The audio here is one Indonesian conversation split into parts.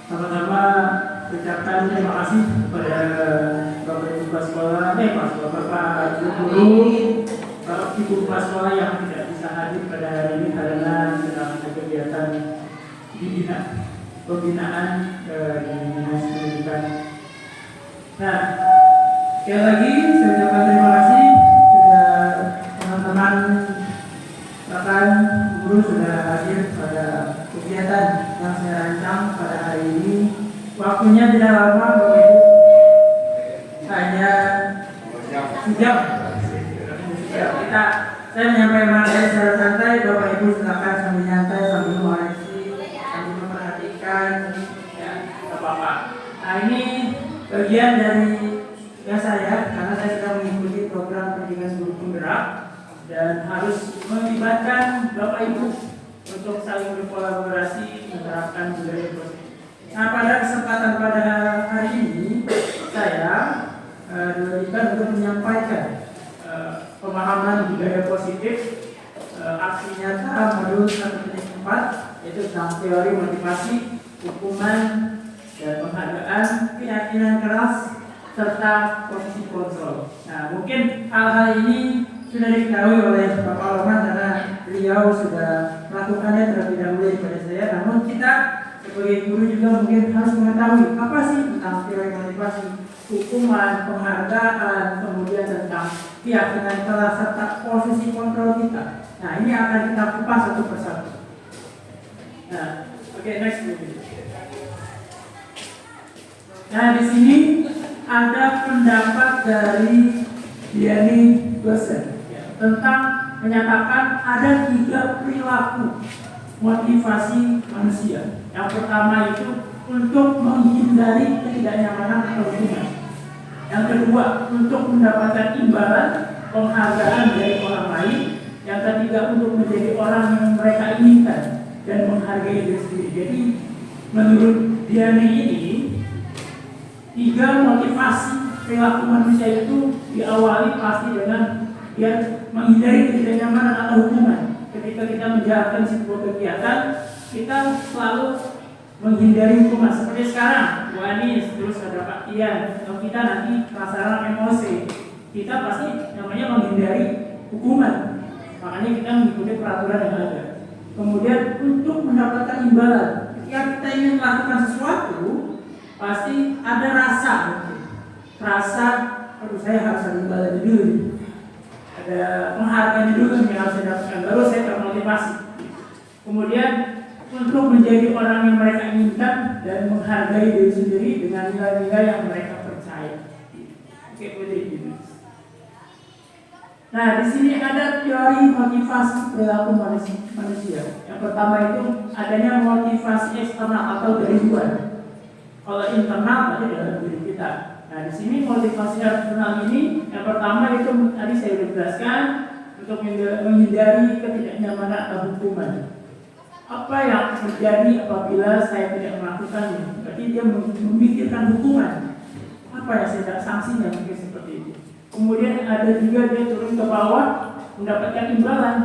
Sama-sama ucapkan terima kasih kepada Bapak Ibu Kepala Sekolah, Bapak Guru, Bapak Ibu Kepala Sekolah yang tidak bisa hadir pada hari ini karena sedang ada kegiatan pembinaan di Dinas Pendidikan. Nah, sekali lagi saya ucapkan terima kasih kepada teman-teman rekan guru sudah hadir pada kegiatan yang saya rancang pada hari ini. Waktunya tidak lama, Bapak Ibu, hanya sejam. Saya menyampaikan materi secara santai, Bapak Ibu silakan sambil nyantai, sambil mengoreksi, sambil memperhatikan, ya, apa-apa. Nah, ini bagian dari saya, karena saya sedang mengikuti program pendidikan guru penggerak dan harus melibatkan Bapak Ibu untuk saling berkolaborasi menerapkan budaya positif. Nah, pada kesempatan pada hari ini saya diberikan untuk menyampaikan pemahaman budaya positif aksi nyata modul 1.4, yaitu tentang teori motivasi, hukuman dan penghargaan, keyakinan keras serta posisi kontrol. Nah, mungkin hal-hal ini sudah diketahui oleh Bapak Roman karena beliau sudah melakukannya terlebih dahulu daripada saya. Namun kita sebagai guru juga mungkin harus mengetahui apa sih tentang teori motivasi, hukuman, penghargaan, kemudian tentang keyakinan keras serta posisi kontrol kita. Nah, ini akan kita kupas satu persatu. Nah, oke, next please. Nah, di sini ada pendapat dari Diani Gosen tentang menyatakan ada 3 perilaku motivasi manusia. Yang pertama itu untuk menghindari ketidaknyamanan atau hubungan. Yang kedua untuk mendapatkan imbalan penghargaan dari orang lain. Yang ketiga untuk menjadi orang yang mereka inginkan dan menghargai diri sendiri. Jadi menurut Diani ini 3 motivasi perilaku manusia itu diawali pasti dengan dia menghindari ketidaknyamanan atau hubungan. Ketika kita menjalankan sebuah kegiatan, kita selalu menghindari hukuman. Seperti sekarang, Bu Anis, terus ada Pak Ian, kalau kita nanti pasaran emosi, kita pasti namanya menghindari hukuman. Makanya kita mengikuti peraturan yang ada. Kemudian untuk mendapatkan imbalan, ketika kita ingin melakukan sesuatu, pasti ada rasa, aduh saya harus ada imbalan dulu, ada penghargaan dulu yang harus saya dapatkan, baru saya termotivasi. Kemudian untuk menjadi orang yang mereka inginkan dan menghargai diri sendiri dengan nilai-nilai yang mereka percaya. Oke, boleh gitu. Nah, di sini ada teori motivasi perilaku manusia. Yang pertama itu adanya motivasi eksternal atau dari luar. Kalau internal tadi dalam diri kita. Nah, di sini motivasi eksternal ini yang pertama itu tadi saya sudah jelaskan untuk menghindari ketidaknyamanan atau hukuman. Apa yang terjadi apabila saya tidak melakukannya? Berarti dia memikirkan hukuman. Apa yang saya tidak sanksinya mungkin seperti itu. Kemudian ada juga dia turun ke bawah mendapatkan imbalan.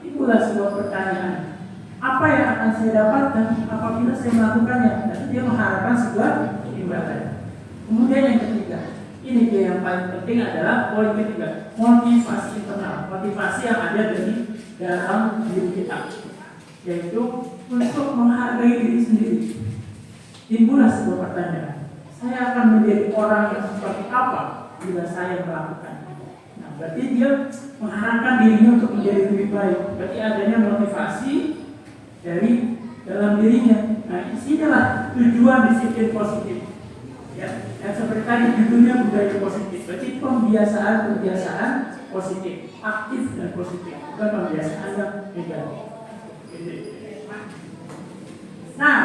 Itulah sebuah pertanyaan. Apa yang akan saya dapatkan apabila saya melakukannya? Dan dia mengharapkan sebuah imbalan. Kemudian yang ketiga, ini dia yang paling penting adalah poin ketiga, motivasi internal, motivasi yang ada dari dalam diri kita, yaitu untuk menghargai diri sendiri. Timbullah sebuah pertanyaan, saya akan menjadi orang yang seperti apa bila saya melakukan? Nah, berarti dia mengharapkan dirinya untuk menjadi lebih baik. Berarti adanya motivasi dari dalam dirinya. Nah, disinilah tujuan disiplin positif. Ya, yang seperti tadi judulnya budaya positif. Berarti pembiasaan positif, aktif dan positif, bukan pembiasaan yang negatif. Nah,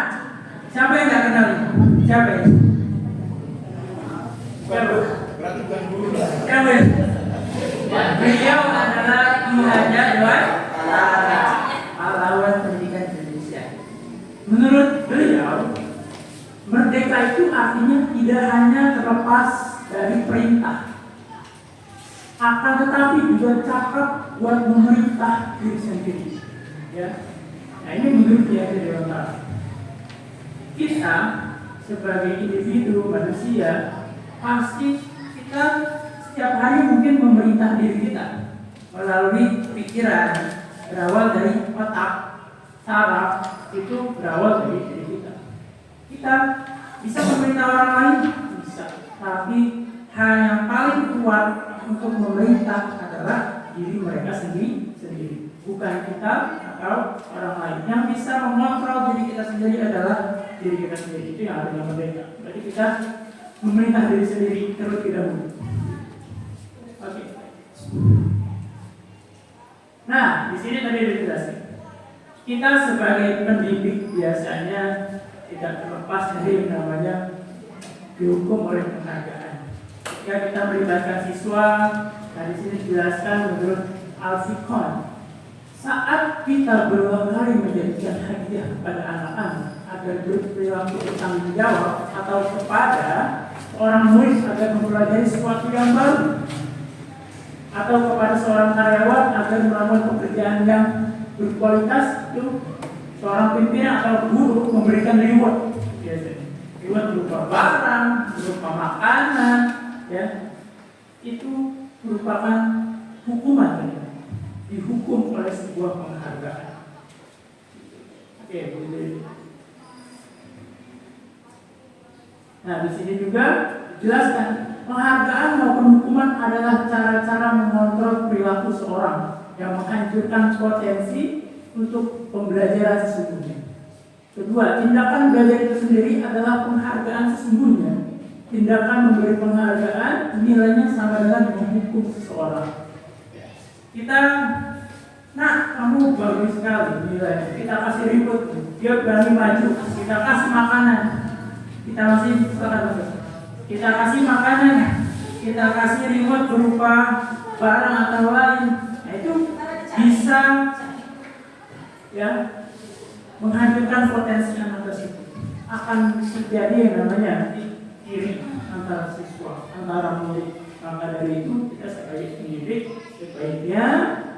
siapa yang nggak kenal ini? Siapa ini? Berarti bukan guru lah. Siapa ini? Beliau adalah Ki Hajar Dewan pahlawan pendidikan Indonesia. Menurut beliau, merdeka itu artinya tidak hanya terlepas dari perintah, akan tetapi juga cakap buat memerintah diri sendiri. Ya, nah ini menurut dia Dewan. Kita sebagai individu manusia, pasti kita setiap hari mungkin memerintah diri kita melalui pikiran, berawal dari otak, saraf itu berawal dari diri kita. Kita bisa memerintah orang lain, bisa, tapi hal yang paling kuat untuk memerintah adalah diri mereka sendiri, bukan kita atau orang lain. Yang bisa mengontrol diri kita sendiri adalah diri kita sendiri. Itu yang artinya merdeka. Berarti kita memerintah diri sendiri terlebih dahulu. Oke. Nah, di sini tadi dijelaskan. Kita sebagai pendidik biasanya tidak terlepas dari yang namanya dihukum oleh penghargaan. Jika kita melibatkan siswa, nah di sini dijelaskan menurut Alfikon, saat kita berulang kali menjadikan hadiah kepada anak-anak agar berperilaku bertanggung jawab atau kepada orang murid agar mempelajari sesuatu yang baru, atau kepada seorang karyawan agar melakukan pekerjaan yang berkualitas, itu seorang pimpinan atau guru memberikan reward, biasanya reward berupa barang, berupa makanan, ya, itu merupakan hukuman, dihukum oleh sebuah penghargaan. Oke, boleh. Nah, di sini juga dijelaskan penghargaan maupun hukuman adalah cara-cara mengontrol perilaku seorang yang menghancurkan potensi untuk pembelajaran sesungguhnya. Kedua, tindakan belajar itu sendiri adalah penghargaan sesungguhnya. Tindakan memberi penghargaan nilainya sama dengan menghukum seseorang. Kita, nah kamu bagus sekali nilainya. Kita kasih ribut, dia berani maju. Kita kasih makanan. Kita kasih makanan. Kita kasih reward berupa barang atau lain. Nah, itu bisa ya menghancurkan potensi anak tersebut. Akan terjadi yang namanya iri antara siswa, antara murid. Maka dari itu kita sebagai pendidik sebaiknya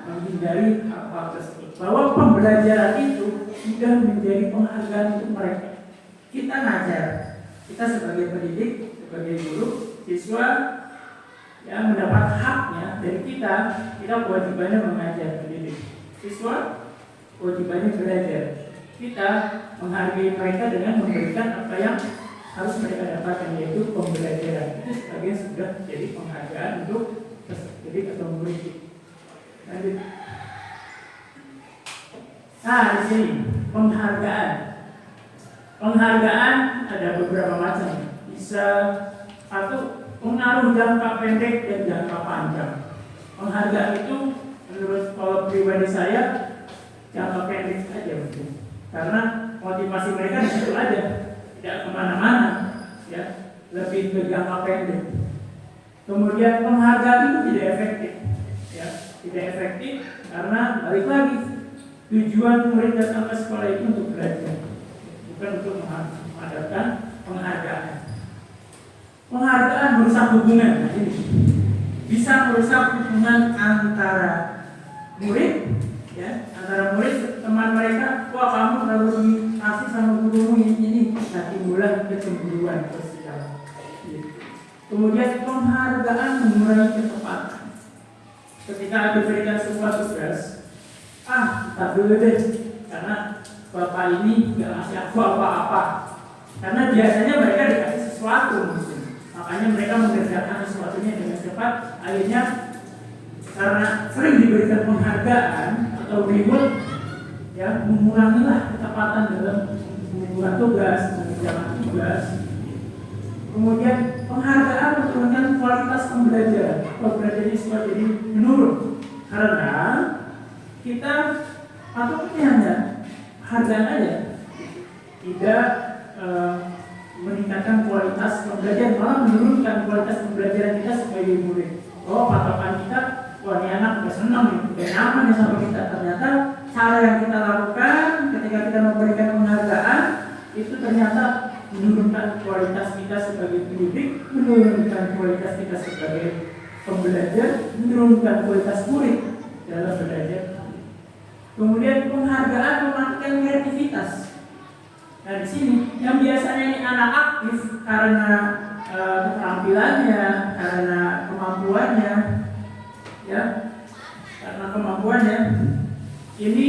menghindari hal tersebut. Bahwa pembelajaran itu sudah menjadi penghargaan untuk mereka. Kita ngajar, kita sebagai pendidik, sebagai guru, siswa yang mendapat haknya dari kita kewajibannya mengajar pendidik. Siswa kewajibannya belajar. Kita menghargai mereka dengan memberikan apa yang harus mereka dapatkan, yaitu pembelajaran. Itu sebagai sudah jadi penghargaan untuk pendidik atau murid. Lanjut. Nah, di sini penghargaan. Penghargaan ada beberapa macam. Bisa satu, pengaruh jangka pendek dan jangka panjang. Penghargaan itu menurut kalau pribadi saya jangka pendek saja mungkin. Karena motivasi mereka di situ aja, tidak kemana-mana, ya, lebih ke jangka pendek. Kemudian penghargaan itu tidak efektif, ya, tidak efektif karena balik lagi tujuan murid datang ke sekolah itu untuk belajar, bukan untuk mengadakan penghargaan. Penghargaan merusak hubungan, nah ini bisa merusak hubungan antara murid, ya, antara murid teman mereka. Wah, kamu terlalu dikasih sama gurumu ini, nah timbullah kecemburuan sosial. Kemudian penghargaan mengurangi ketepatan. Ketika diberikan sebuah tugas, tak dulu deh, karena bapak ini nggak ngasih aku apa-apa. Karena biasanya mereka dikasih sesuatu, makanya mereka mengerjakan sesuatunya dengan cepat. Akhirnya karena sering diberikan penghargaan atau reward, ya, mengurangilah ketepatan dalam mengumpulkan tugas, mengerjakan tugas. Kemudian penghargaan menurunkan kualitas pembelajaran. Pembelajaran siswa jadi menurun karena kita patutnya hanya hargaan aja, tidak meningkatkan kualitas pembelajaran, malah menurunkan kualitas pembelajaran kita sebagai murid. Oh, patokan kita, wah ini anak udah senang nih, udah nyaman nih sama kita. Ternyata cara yang kita lakukan ketika kita memberikan penghargaan itu ternyata menurunkan kualitas kita sebagai pendidik, menurunkan kualitas kita sebagai pembelajar, menurunkan kualitas murid dalam belajar. Kemudian penghargaan mematikan kreativitas. Nah di sini yang biasanya ini anak aktif karena keterampilannya, karena kemampuannya, ya, karena kemampuannya ini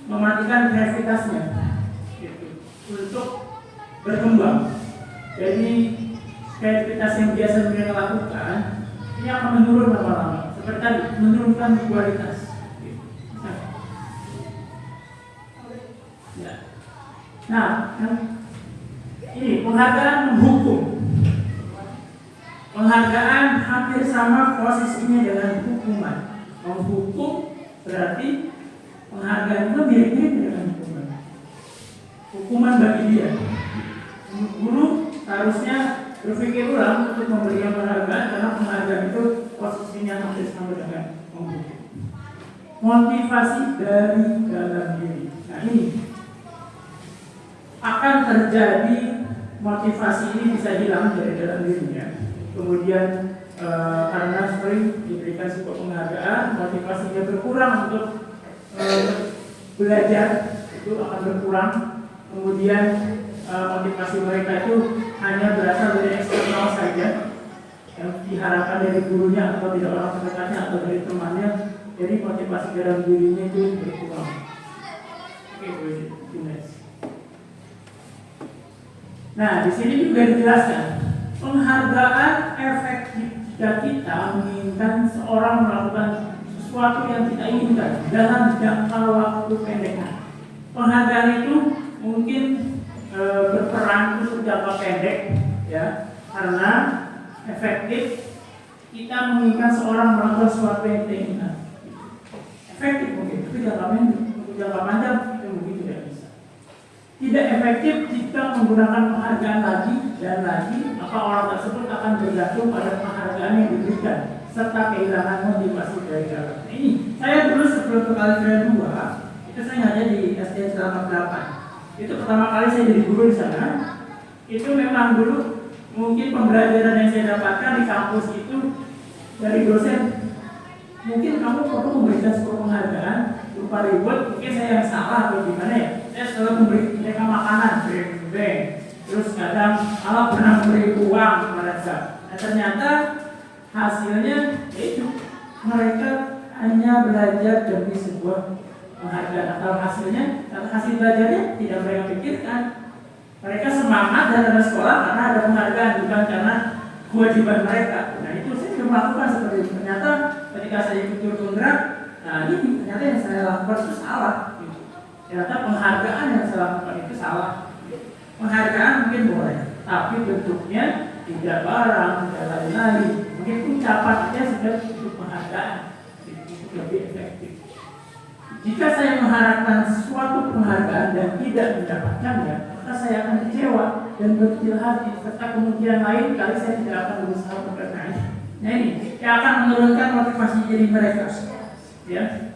mematikan kreativitasnya gitu, untuk berkembang. Jadi kreativitas yang biasa mereka lakukan ini akan menurun lama-lama, seperti tadi menurunkan kualitas. Gitu. Nah, ini penghargaan menghukum. Penghargaan hampir sama posisinya dengan hukuman. Menghukum berarti penghargaan itu mirip-mirip dengan hukuman. Hukuman bagi dia. Guru harusnya berpikir ulang untuk memberikan penghargaan karena penghargaan itu posisinya hampir sama dengan menghukum. Motivasi dari dalam diri. Nah ini akan terjadi, motivasi ini bisa hilang dari dalam dirinya. Kemudian karena sering diberikan sebuah penghargaan, motivasinya berkurang untuk belajar, itu akan berkurang. Kemudian motivasi mereka itu hanya berasal dari eksternal saja, yang diharapkan dari gurunya atau dari orang terdekatnya atau dari temannya. Jadi motivasi dalam dirinya itu berkurang. Oke, nah, di sini juga dijelaskan penghargaan efektif jika kita menginginkan seorang melakukan sesuatu yang kita inginkan dalam jangka waktu pendek. Penghargaan itu mungkin berperan untuk jangka pendek, ya, karena efektif kita menginginkan seorang melakukan sesuatu yang kita inginkan. Efektif mungkin, tapi jangka pendek, untuk jangka panjang itu mungkin tidak bisa. Tidak efektif jika menggunakan penghargaan lagi dan lagi, maka orang tersebut akan bergantung pada penghargaan yang diberikan serta kehilangan motivasi dari dalam. Ini saya dulu sebelum ke Kalimantan 2 itu saya ngajar di SD Selamat 8. Itu pertama kali saya jadi guru di sana. Itu memang dulu mungkin pembelajaran yang saya dapatkan di kampus itu dari dosen, mungkin kamu perlu memberikan sebuah penghargaan berupa reward. Mungkin saya yang salah atau gimana ya. Saya selalu memberi mereka makanan, terus kadang malah pernah memberi uang kepada mereka. Dan ternyata hasilnya itu mereka hanya belajar demi sebuah penghargaan, atau hasilnya, hasil belajarnya tidak mereka pikirkan. Mereka semangat dalam sekolah karena ada penghargaan, bukan karena kewajiban mereka. Nah itu saya juga melakukan seperti itu. Ternyata ketika saya ikut penggerak, nah ini ternyata yang saya lakukan itu salah. Ternyata penghargaan yang saya lakukan itu salah. Penghargaan mungkin boleh, tapi bentuknya tidak barang, tidak lain-lain. Mungkin ucapan saja sudah cukup penghargaan, itu lebih efektif. Jika saya mengharapkan suatu penghargaan dan tidak mendapatkannya, maka saya akan kecewa dan berkecil hati, serta kemungkinan lain kali saya tidak akan berusaha mendapatkannya. Nah ini yang akan menurunkan motivasi diri mereka, ya.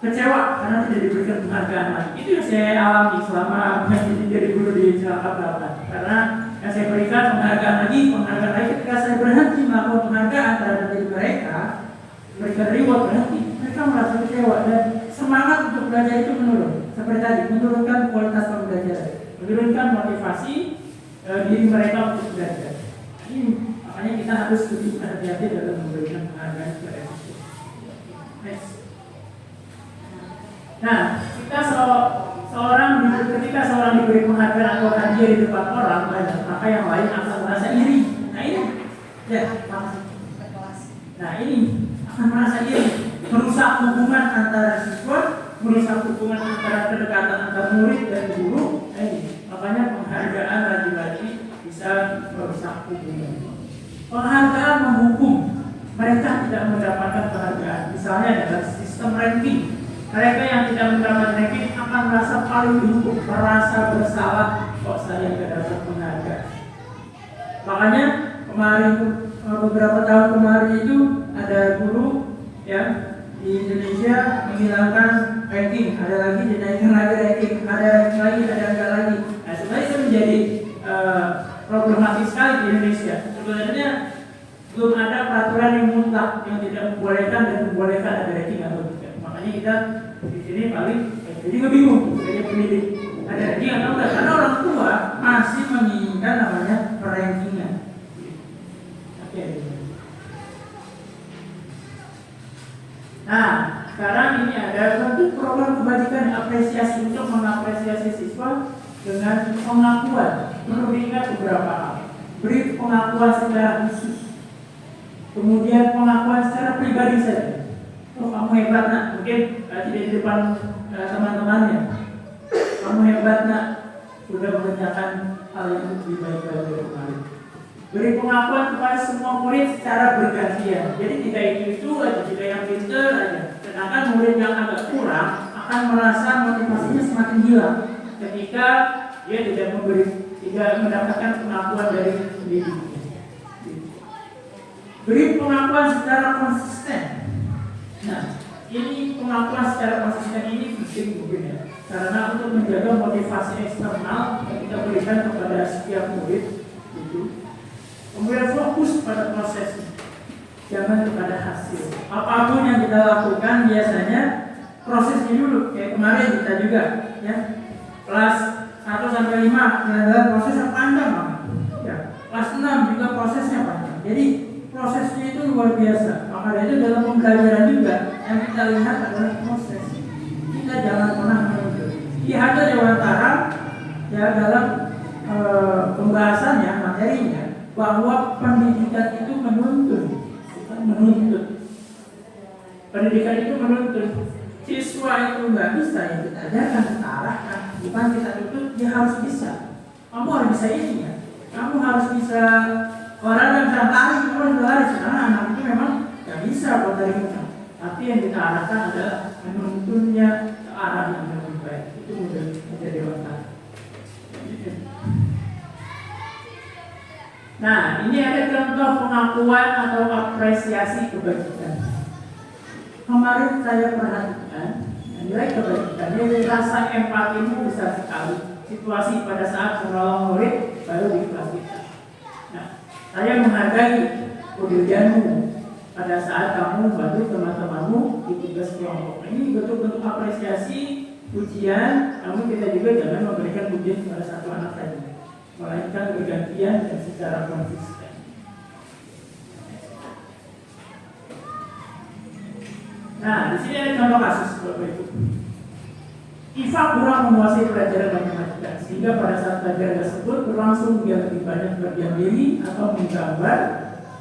Kecewa karena tidak diberikan penghargaan lagi. Itu yang saya alami selama menjadi guru di Cilacap Selatan. Karena yang saya berikan penghargaan lagi ketika saya berhenti melakukan penghargaan terhadap diri mereka, berikan reward berhenti, mereka merasa kecewa dan semangat untuk belajar itu menurun. Seperti tadi, menurunkan kualitas pembelajaran, menurunkan motivasi diri mereka untuk belajar. Ini makanya kita harus lebih hati-hati dalam memberikan penghargaan kepada siswa. Next. Nah, ketika seorang diberi penghargaan atau hadiah di depan orang banyak, maka yang lain akan merasa iri. Nah ini, ya, nah ini akan merasa iri, merusak hubungan antara siswa, merusak hubungan antara kedekatan antara murid dan guru. Nah ini, makanya penghargaan lagi-lagi bisa merusak hubungan. Penghargaan menghukum, mereka tidak mendapatkan penghargaan. Misalnya dalam sistem ranking. Mereka yang tidak mendapat ranking akan merasa paling dihukum, merasa bersalah kok saya tidak dapat penghargaan. Makanya kemarin beberapa tahun kemarin itu ada guru ya di Indonesia menghilangkan ranking, ada lagi dinaikkan lagi ranking, ada ranking lagi, ada enggak lagi. Nah sebenarnya itu menjadi problematis sekali di Indonesia. Sebenarnya belum ada peraturan yang mutlak yang tidak membolehkan dan membolehkan ada ranking atau tidak. Makanya kita di sini paling jadi bingung sebagai pendidik. Ada dia atau enggak? Karena orang tua masih menginginkan namanya rankingan. Oke. Nah, sekarang ini ada satu program kebajikan apresiasi untuk mengapresiasi siswa dengan pengakuan. Perlu diingat beberapa hal. Beri pengakuan secara khusus. Kemudian pengakuan secara pribadi saja. Oh, kamu hebat nak. Mungkin tidak di depan teman-temannya. Kamu hebat nak. Sudah mengerjakan hal yang lebih baik dari kemarin. Beri pengakuan kepada semua murid secara bergantian. Jadi tidak itu aja, tidak yang pintar aja. Sedangkan murid yang agak kurang akan merasa motivasinya semakin hilang ketika dia tidak mendapatkan pengakuan dari pendidiknya. Beri pengakuan secara konsisten. Nah, ini pengakuan secara konsisten ini penting mungkin ya, karena untuk menjaga motivasi eksternal yang kita berikan kepada setiap murid itu. Kemudian fokus pada prosesnya, jangan kepada hasil. Apapun yang kita lakukan biasanya prosesnya dulu. Kayak kemarin kita juga, ya, kelas 1 sampai 5 adalah proses yang panjang banget. Ya, kelas 6 juga prosesnya panjang. Jadi prosesnya itu luar biasa. Maka itu dalam pembelajaran juga yang kita lihat adalah proses. Kita jangan pernah menunjuk. Lihat aja Wantara ya dalam pembahasannya, materinya, bahwa pendidikan itu menuntut, bukan menuntut. Pendidikan itu menuntut. Siswa itu nggak bisa ya kita ajarkan, kita arahkan, bukan kita tuntut. Dia harus bisa. Kamu harus bisa ini ya. Kamu harus bisa. Orang yang bisa lari, kamu harus lari. Karena anak itu memang nggak bisa buat dari kita. Tapi yang kita arahkan adalah menuntunnya ke arah yang lebih baik. Itu mudah menjadi watak. Nah, ini ada contoh pengakuan atau apresiasi kebajikan. Kemarin saya perhatikan nilai kebajikan, nilai rasa empatimu besar sekali. Situasi pada saat menolong murid baru di kelas kita. Nah, saya menghargai kepedulianmu pada saat kamu membantu teman-temanmu di tugas kelompok. Ini bentuk-bentuk apresiasi, pujian. Namun kita juga jangan memberikan pujian kepada satu anak saja, melainkan bergantian dan secara konsisten. Nah, di sini ada contoh kasus seperti itu. Iva kurang menguasai pelajaran matematika, sehingga pada saat pelajaran tersebut berlangsung dia lebih banyak berdiam diri atau menggambar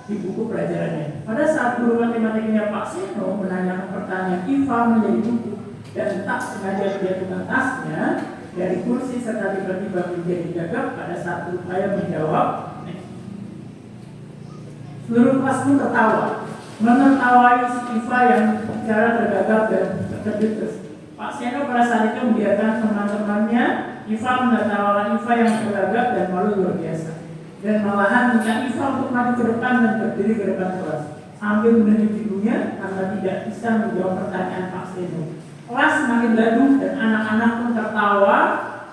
di buku pelajarannya. Pada saat guru matematikanya Pak Seno menanyakan pertanyaan Iva menjadi buku dan tak sengaja menjatuhkan tasnya dari kursi serta tiba-tiba menjadi gagap pada saat berupaya menjawab. Seluruh kelas pun tertawa, menertawai si Iva yang secara tergagap dan terkejut. Pak Seno pada saat itu membiarkan teman-temannya Iva menertawakan Iva yang tergagap dan malu luar biasa, dan malahan minta Iva untuk maju ke depan dan berdiri ke depan kelas sambil menunjuk ibunya karena tidak bisa menjawab pertanyaan Pak Seno. Kelas semakin gaduh dan anak-anak pun tertawa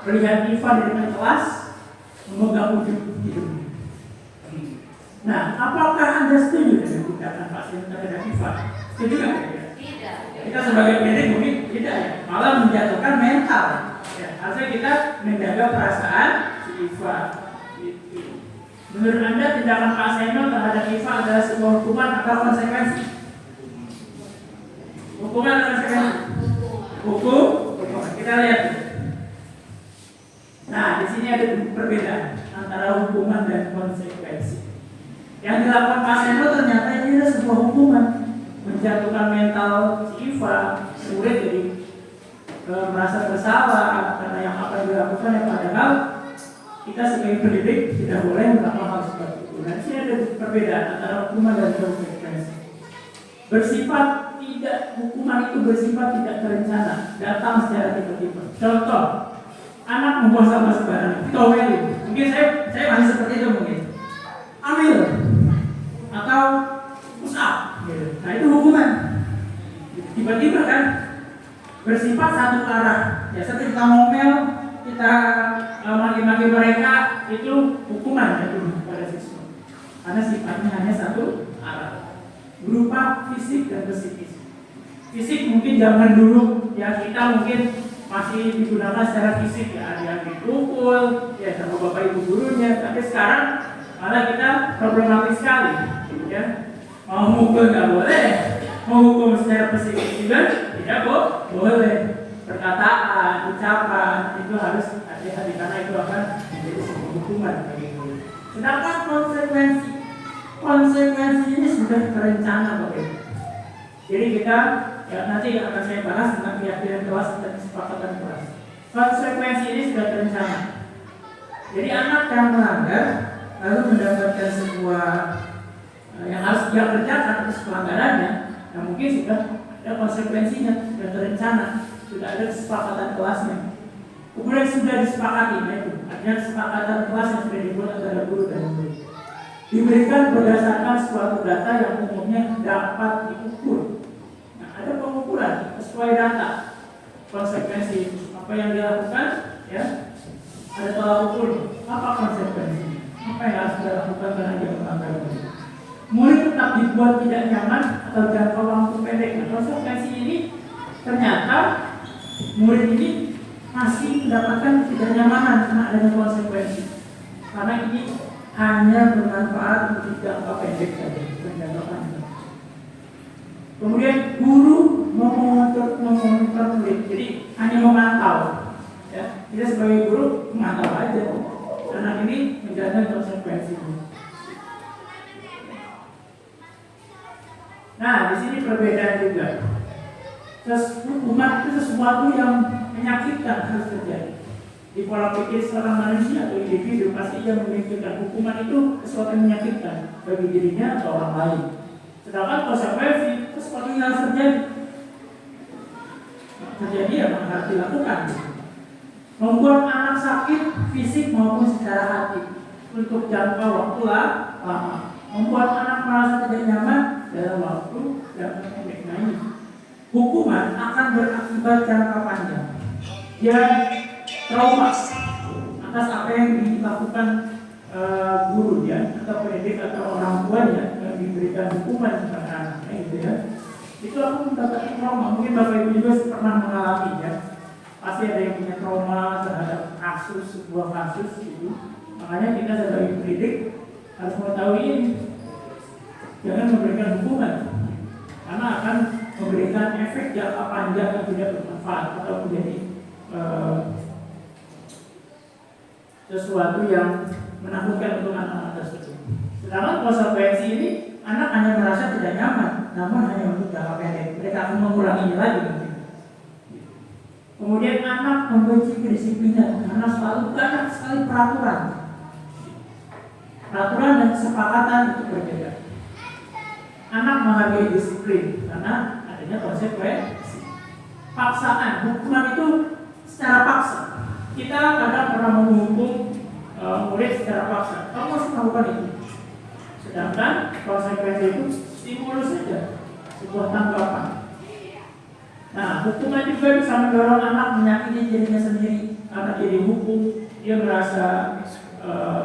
melihat Iva di depan kelas memegang ujung hidungnya. Nah, apakah Anda setuju dengan tindakan Pak Seno terhadap Iva? Setuju nggak? Tidak. Kita sebagai pendidik mungkin tidak ya, malah menjatuhkan mental. Ya, harusnya kita menjaga perasaan si Iva. Menurut Anda tindakan Pak Seno terhadap Iva adalah sebuah hukuman atau konsekuensi? Hukuman atau konsekuensi? Hukum. Kita lihat. Nah, di sini ada perbedaan antara hukuman dan konsekuensi. Yang dilakukan Pak Seno ternyata ini adalah sebuah hukuman, menjatuhkan mental si Iva, murid jadi merasa bersalah karena yang apa yang dilakukan, yang padahal kita sebagai pendidik tidak boleh melakukan hal seperti itu. Nah, di sini ada perbedaan antara hukuman dan konsekuensi. Bersifat tidak, hukuman itu bersifat tidak terencana, datang secara tiba-tiba. Contoh, anak membuang sampah sembarangan, ditomelin. Mungkin saya masih seperti itu mungkin. Ambil atau push up, gitu. Nah itu hukuman. Tiba-tiba kan bersifat satu arah. Ya, seperti kita ngomel, kita maki-maki mereka, itu hukuman ya, pada siswa. Karena sifatnya hanya satu arah, berupa fisik dan psikis. Fisik mungkin zaman dulu ya kita mungkin masih digunakan secara fisik ya, ada yang dipukul ya sama bapak ibu gurunya, tapi sekarang malah kita problematis sekali ya. Mau mukul nggak boleh, mau hukum secara psikis juga tidak boleh. Perkataan, ucapan itu harus hati-hati karena itu akan menjadi sebuah hukuman bagi guru. Sedangkan konsekuensi ini sudah terencana Bapak Ibu. Jadi kita ya, nanti akan saya bahas tentang keyakinan kelas dan kesepakatan kelas. Konsekuensi ini sudah terencana. Jadi anak yang melanggar lalu mendapatkan sebuah yang harus dia kerjakan atas pelanggarannya, nah mungkin sudah ada konsekuensinya, sudah terencana, sudah ada kesepakatan kelasnya. Kemudian sudah disepakati, itu artinya kesepakatan kelas yang sudah dibuat antara guru dan murid. Diberikan berdasarkan suatu data yang umumnya dapat diukur. Nah, ada pengukuran sesuai data konsekuensi apa yang dilakukan, ya ada tolak ukur. Apa konsekuensinya? Apa yang harus dilakukan karena dia melanggar? Murid tetap dibuat tidak nyaman atau jangka waktu pendek. Nah, konsekuensi ini ternyata murid ini masih mendapatkan ketidaknyamanan karena adanya konsekuensi. Karena ini hanya bermanfaat untuk jangka pendek saja, bukan jangka panjang. Kemudian guru memonitor murid, jadi hanya memantau. Ya, kita sebagai guru memantau aja. Anak ini menjalankan konsekuensinya. Nah, di sini perbedaan juga. Hukuman itu sesuatu yang menyakitkan harus terjadi. Di pola pikir seorang manusia atau individu pasti ia memikirkan hukuman itu sesuatu yang menyakitkan bagi dirinya atau orang lain. Sedangkan konsekuensi itu sesuatu yang harus terjadi. Terjadi yang harus dilakukan. Membuat anak sakit fisik maupun secara hati untuk jangka waktu lama. Membuat anak merasa tidak nyaman dalam waktu yang pendek. Hukuman akan berakibat jangka panjang. Dia trauma atas apa yang dilakukan guru ya atau pendidik atau orang tuanya yang diberikan hukuman kepada anaknya gitu ya. Itu aku mendapatkan trauma. Mungkin Bapak Ibu juga pernah mengalami ya. Pasti ada yang punya trauma terhadap sebuah kasus gitu. Makanya kita sebagai pendidik harus mengetahui ini. Jangan memberikan hukuman karena akan memberikan efek jangka panjang yang tidak bermanfaat atau menjadi sesuatu yang menakutkan untuk anak-anak tersebut. Sedangkan konsekuensi ini anak hanya merasa tidak nyaman, namun hanya untuk jangka pendek. Mereka akan menguranginya lagi mungkin. Kemudian anak membenci kedisiplinan karena selalu banyak sekali peraturan dan kesepakatan itu berbeda. Anak menghargai disiplin karena adanya konsekuensi. Paksaan, hukuman itu secara paksa. Kita kadang pernah menghukum murid secara paksa. Kamu harus melakukan itu. Sedangkan konsekuensi itu stimulus saja, sebuah tanggapan. Nah, hukuman juga bisa mendorong anak menyakiti dirinya sendiri karena dia dihukum, dia merasa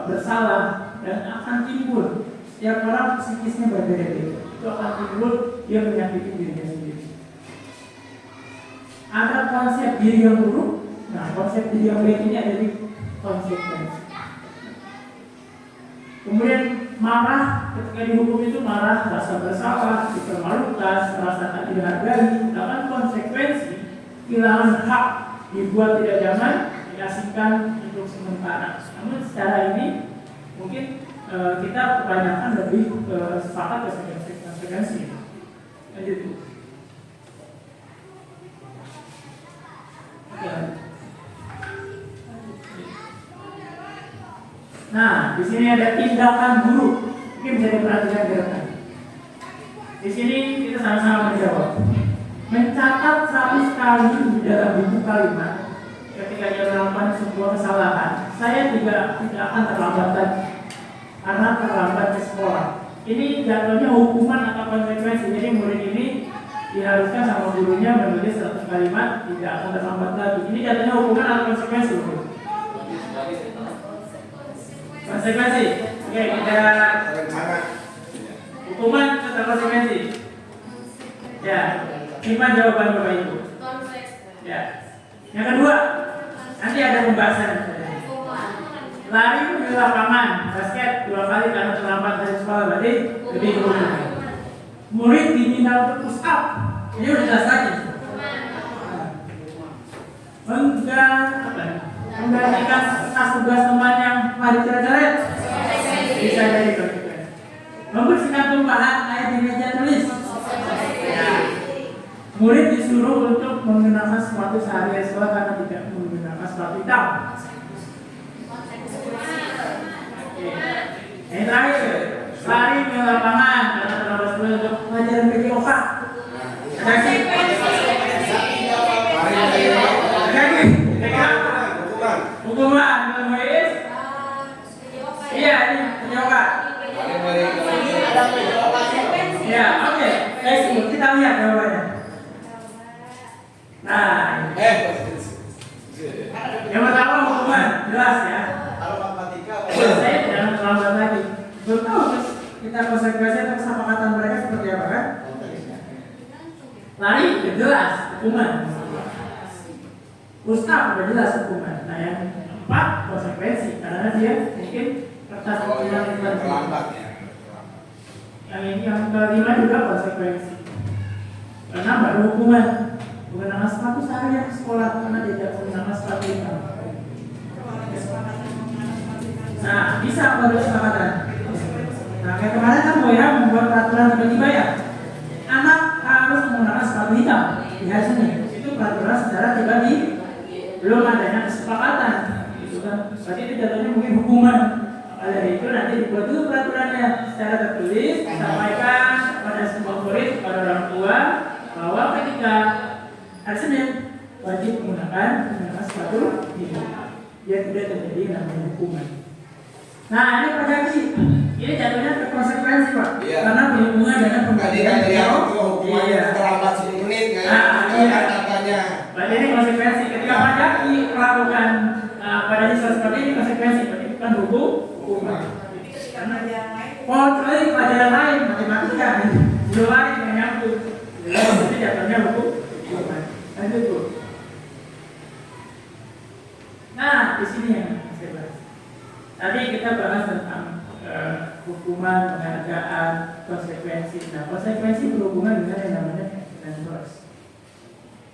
bersalah dan akan timbul. Setiap orang psikisnya berbeda-beda. Itu akan timbul dia menyakiti dirinya sendiri. Ada konsep diri yang buruk. Nah, konsep diri yang baik ini ada di konsekuensi. Kemudian marah, ketika dihukum itu marah, rasa bersalah, dipermalukan, merasa tak dihargai. Sedangkan konsekuensi kehilangan hak, dibuat tidak nyaman, diasingkan untuk sementara. Namun secara ini mungkin kita kebanyakan lebih sepakat konsekuensi. Lanjut. Nah, di sini ada tindakan guru. Mungkin bisa diperhatikan gerakan. Di sini kita sama-sama menjawab. Mencatat 100 kali di dalam buku kalimat ketika dia melakukan sebuah kesalahan. Saya tidak akan terlambat lagi karena terlambat ke sekolah. Ini jatuhnya hukuman atau konsekuensi. Jadi murid ini diharuskan sama gurunya menulis 100 kalimat tidak akan terlambat lagi. Ini jatuhnya hukuman atau konsekuensi? Konsekuensi. Oke, kita hukuman atau konsekuensi? Ya, simak jawaban Bapak Ibu. Ya. Yang kedua, nanti ada pembahasan. Lari di lapangan basket 2 kali karena terlambat dari sekolah, berarti lebih dulu. Murid diminta untuk push up, ini udah jelas lagi. Menggantikan tas tugas teman yang lari coret-coret, bisa jadi konsekuensi. Membersihkan tumpahan air di meja tulis. Murid disuruh untuk menggunakan sepatu sehari sekolah karena tidak menggunakan sepatu hitam. Yang terakhir, lari ke lapangan karena terlambat sekolah untuk pelajaran PJOK. Lagi. Hukuman, iya ini PJOK. Ya, oke. Kita lihat jawabannya. Nah, yang pertama hukuman, jelas ya. Saya jangan terlambat lagi. Belum tahu terus kita konsekuensi atau kesepakatan mereka seperti apa kan? Lari, udah jelas hukuman. Push-up udah jelas hukuman. Nah yang keempat konsekuensi karena dia mungkin kertas yang terlambat. Yang ini yang kelima juga konsekuensi. Karena baru hukuman. Menggunakan sepatu sehari ke sekolah karena dia tidak menggunakan sepatu hitam. Nah, bisa baru kesepakatan. Nah, kayak kemarin kan Boya membuat peraturan tiba-tiba ya. Anak harus menggunakan sepatu hitam di hari Senin. Itu peraturan secara tiba-tiba, belum adanya kesepakatan. Gitu kan? Berarti itu jatuhnya mungkin hukuman. Dari itu nanti dibuat dulu peraturannya secara tertulis, disampaikan kepada semua murid, kepada orang tua bahwa ketika hari Senin wajib menggunakan sepatu hitam. Dia tidak terjadi namanya hukuman. Nah ini proyeksi, ini jatuhnya ke konsekuensi Pak, karena berhubungan dengan pembagian hukuman terlambat 10 menit katanya. Berarti ini konsekuensi ketika Pajaki melakukan pada siswa seperti ini konsekuensi, berarti bukan hukuman. Karena kecuali pelajaran lain matematika, di luar yang menyambut, jadi jatuhnya hukuman. Lanjut Bu. Nah di sini yang saya bahas. Tadi kita bahas tentang hukuman, penghargaan, konsekuensi. Nah, konsekuensi berhubungan dengan yang namanya keyakinan kelas.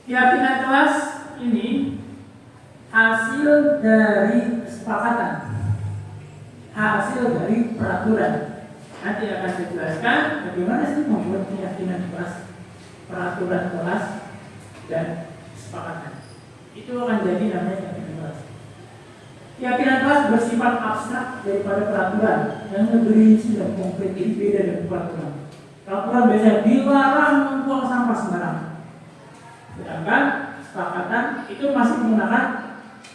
Keyakinan kelas ini hasil dari kesepakatan, hasil dari peraturan. Nanti akan saya jelaskan bagaimana sih membuat keyakinan kelas, peraturan kelas, dan kesepakatan. Itu akan jadi namanya keyakinan kelas. Keyakinan kelas bersifat abstrak daripada peraturan yang lebih rinci dan konkret, ini beda dengan peraturan. Peraturan biasanya dilarang membuang sampah sembarangan. Sedangkan kesepakatan itu masih menggunakan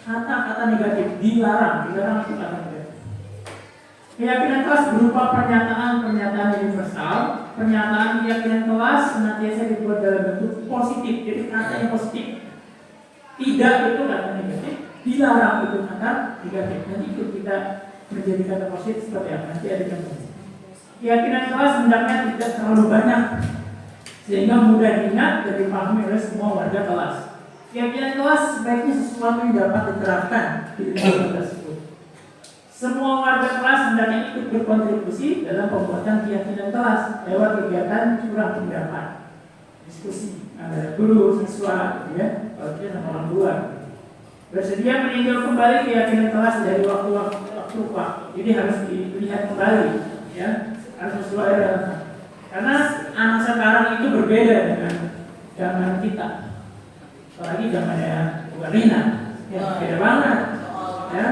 kata-kata negatif, dilarang itu kata negatif. Keyakinan kelas berupa pernyataan universal. Pernyataan keyakinan kelas senantiasa dibuat dalam bentuk positif, jadi katanya positif. Tidak itu kata negatif. Dilarang itu kata negatif. Nanti itu kita menjadi kata positif seperti apa? Nanti ada contoh. Keyakinan kelas hendaknya tidak terlalu banyak sehingga mudah diingat dan dipahami oleh semua warga kelas. Keyakinan kelas sebaiknya sesuatu yang dapat diterapkan di lingkungan tersebut. Semua warga kelas hendaknya ikut berkontribusi dalam pembuatan keyakinan kelas lewat kegiatan curah pendapat, diskusi antara guru, siswa, ya, kalau dia sama orang tua. Bersedia meninjau kembali keyakinan kelas dari waktu ke waktu. Jadi harus dilihat kembali, ya, harus sesuai dengan. Karena anak sekarang itu berbeda dengan zaman kita, apalagi zamannya Bukarina, ya, beda banget, ya.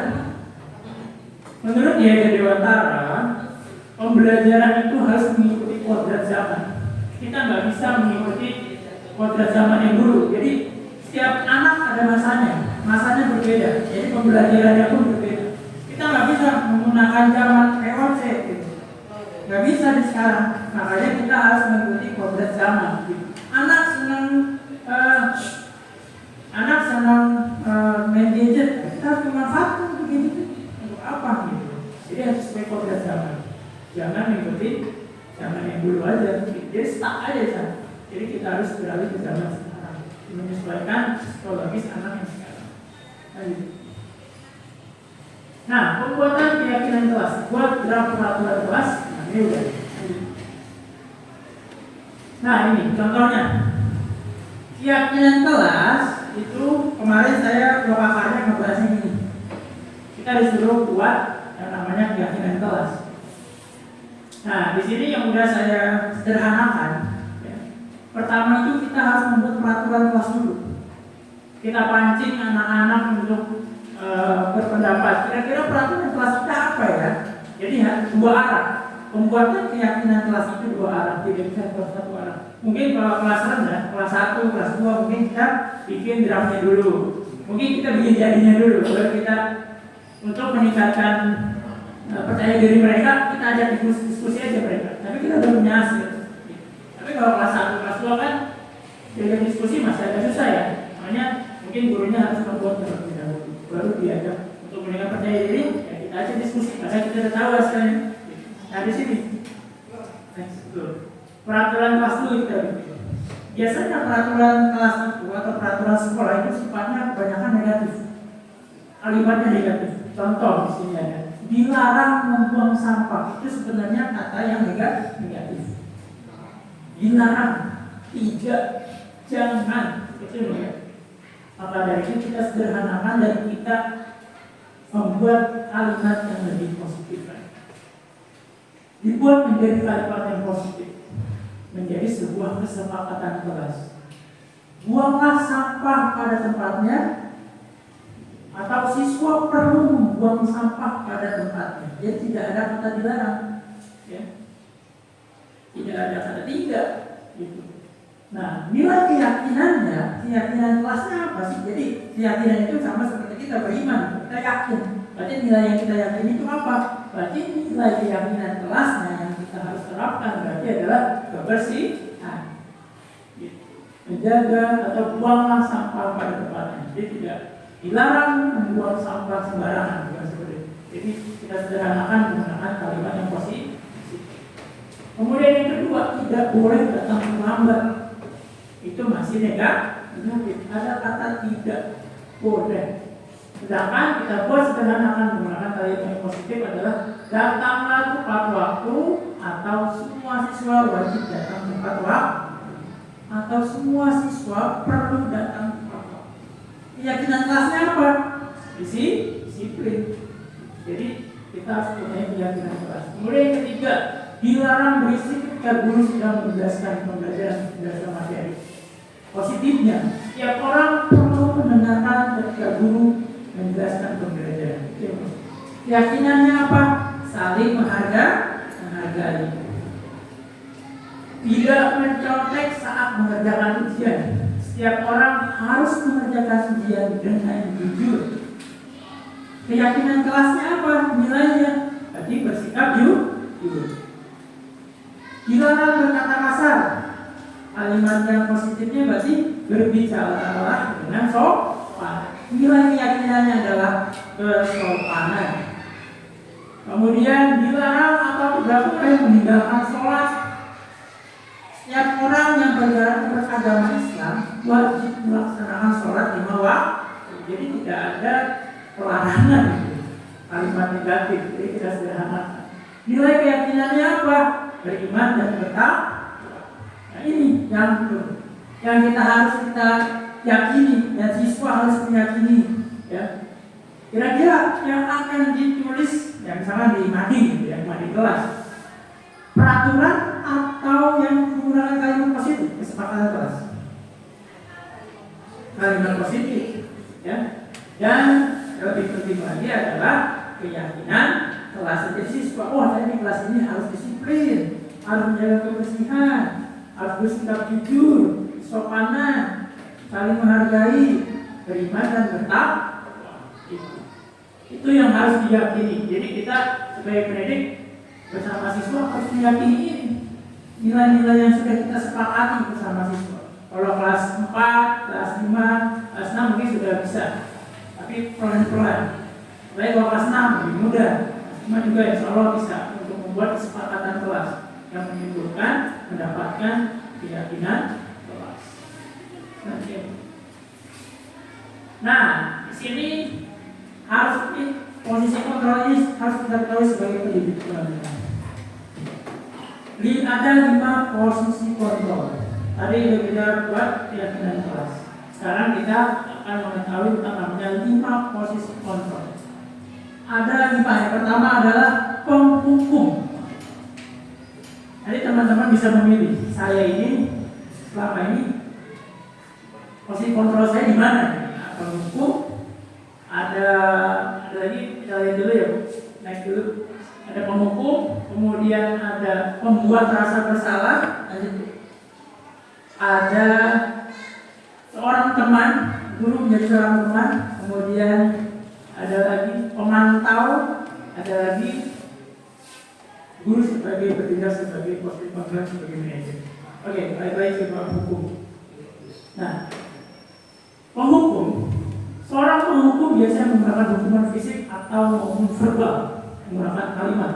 Menurut Yahya Dewantara, pembelajaran itu harus mengikuti kodrat zaman. Kita nggak bisa mengikuti kodrat zaman yang dulu. Jadi setiap anak ada masanya berbeda. Jadi pembelajarannya pun berbeda. Kita nggak bisa menggunakan zaman EOC, gitu. Nggak bisa di sekarang. Makanya kita harus mengikuti kodrat zaman. Gitu. Anak senang main gadget, kita harus memanfaatkan begitu. Apa gitu. Jadi harus sesuai kodrat zaman. Jangan mengikuti zaman yang dulu aja. Jadi stuck aja sana. Jadi kita harus beralih ke zaman sekarang. menyesuaikan psikologis anak yang sekarang. Nah, pembuatan keyakinan kelas, buat draft peraturan kelas. Nah, ini udah. Nah, ini contohnya. Keyakinan kelas itu kemarin saya lokakarnya ngebahasnya ini. Kita disuruh buat yang namanya keyakinan kelas. Nah, di sini yang udah saya sederhanakan. Ya. Pertama itu kita harus membuat peraturan kelas dulu. Kita pancing anak-anak untuk berpendapat. Kira-kira peraturan kelas kita apa ya? Jadi dua arah. Pembuatan keyakinan kelas itu dua arah, tidak bisa satu arah. Mungkin kalau kelas rendah, kelas 1, kelas 2 mungkin kita bikin draftnya dulu. Mungkin kita bikin jadinya dulu, baru kita untuk meningkatkan percaya diri mereka, kita ajak diskusi aja mereka. Tapi kita belum punya hasil. Tapi kalau kelas 1, kelas 2 kan diajak diskusi masih agak susah ya. Makanya mungkin gurunya harus membuat terlebih dahulu, baru diajak untuk meningkatkan percaya diri. Ya kita ajak diskusi, karena kita udah tahu hasilnya. Nah di sini, peraturan kelas dulu kita. Biasanya peraturan kelas itu atau peraturan sekolah itu sifatnya kebanyakan negatif, kalimatnya negatif. Contoh di sini ada, dilarang membuang sampah, itu sebenarnya kata yang negatif. Dilarang, tidak, jangan, itu ya. Maka dari itu kita sederhanakan dan kita membuat kalimat yang lebih positif. Dibuat menjadi kalimat yang positif, menjadi sebuah kesepakatan kelas. Buanglah sampah pada tempatnya, atau siswa perlu membuang sampah pada tempatnya. Jadi tidak ada kata dilarang, ya. Tidak ada kata tidak. Gitu. Nah, nilai keyakinan kelasnya apa sih? Jadi keyakinan itu sama seperti kita beriman, kita yakin. Berarti nilai yang kita yakini itu apa? Berarti nilai keyakinan kelasnya yang kita harus terapkan berarti adalah kebersihan. Menjaga atau buanglah sampah pada tempatnya. Jadi tidak dilarang membuang sampah sembarangan, bukan seperti itu. Jadi kita sederhanakan menggunakan kalimat yang positif. Kemudian yang kedua, tidak boleh datang terlambat. Itu masih negatif. Ada kata tidak boleh. Sedangkan kita buat sederhanakan menggunakan kalimat yang positif adalah datanglah tepat waktu, atau semua siswa wajib datang tepat waktu, atau semua siswa perlu datang tepat waktu. Keyakinan kelasnya apa? Disiplin. Jadi kita harus punya keyakinan kelas. Kemudian yang ketiga, dilarang berisik ketika guru sedang menjelaskan pembelajaran materi. Positifnya, setiap orang perlu mendengarkan ketika guru menjelaskan pembelajaran. Keyakinannya apa? Saling menghargai. Tidak mencontek saat mengerjakan ujian. Setiap orang harus mengerjakan ujian dengan jujur. Keyakinan kelasnya apa? Nilainya. Berarti bersikap jujur. Dilarang berkata kasar. Kalimat yang positifnya berarti berbicara dengan sopan. Nilai keyakinannya adalah kesopanan. Kemudian dilarang atau tidak boleh meninggalkan sholat. Setiap orang yang beragama Islam wajib melaksanakan sholat 5 waktu. Jadi tidak ada pelarangan itu. Kalimat negatif. Jadi tidak sederhana. Nilai keyakinannya apa? Beriman dan bertakwa. Nah ini yang kita harus yakini, dan siswa harus meyakini, ya. Kira-kira yang akan ditulis, ya misalnya di mading, ya, mading kelas, peraturan atau yang menggunakan kalimat positif, kesepakatan kelas. Kalimat positif, ya. Dan lebih penting lagi adalah keyakinan kelas. Jadi siswa, saya di kelas ini harus disiplin, harus menjaga kebersihan, harus bersikap jujur, sopanan, saling menghargai, beriman dan bertakwa. Itu yang harus diyakini. Jadi kita sebagai pendidik bersama siswa harus meyakini ini. Nilai-nilai yang sudah kita sepakati bersama siswa. Kalau kelas 4, kelas 5, kelas 6 mungkin sudah bisa. Tapi pelan-pelan. Baik kalau kelas 6 lebih mudah. Cuma juga insya Allah bisa untuk membuat kesepakatan kelas yang menimbulkan mendapatkan keyakinan kelas. Nanti Nah, di sini harus posisi kontrol ini harus kita ketahui sebagai pendidik. Ada 5 posisi kontrol. Tadi kita buat keyakinan kelas. Sekarang kita akan mengetahui tentang namanya 5 posisi kontrol. Ada 5. Yang pertama adalah penghukum. Jadi teman-teman bisa memilih. Saya ini selama ini posisi kontrol saya di mana? Nah, penghukum. Ada lagi, kita lihat dulu ya. Naik dulu. Ada penghukum, kemudian ada pembuat rasa bersalah, ada seorang teman, guru menjadi seorang teman, kemudian ada lagi pemantau, ada lagi guru sebagai bertindak sebagai posisi kontrol sebagai manajer. Oke, baik-baik ke penghukum. Nah, penghukum, seorang penghukum biasanya menggunakan hukuman fisik atau maupun verbal, menggunakan kalimat.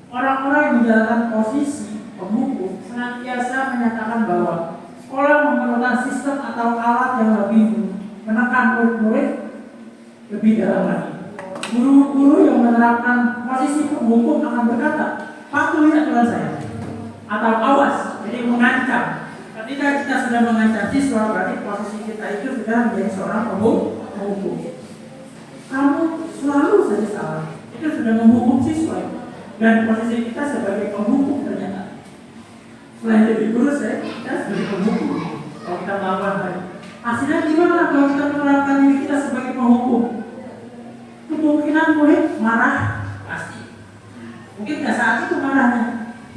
Orang-orang yang menjalankan posisi penghukum senantiasa menyatakan bahwa sekolah memerlukan sistem atau alat yang lebih menekan murid-murid lebih dalam lagi. Guru-guru yang menerapkan posisi penghukum akan berkata, patuhi aturan saya, atau awas, jadi mengancam. Ketika kita sudah mengancam siswa, berarti posisi kita itu sudah menjadi seorang penghukum. Kamu selalu saja salah, itu sudah menghukum siswa. Dan posisi kita sebagai penghukum ternyata. Selain jadi guru, kita sebagai penghukum. Kalau kita melakukan tadi, hasilnya gimana kalau kita menerapkan diri kita sebagai penghukum? Kemungkinan murid marah pasti. Mungkin nggak saat itu marahnya,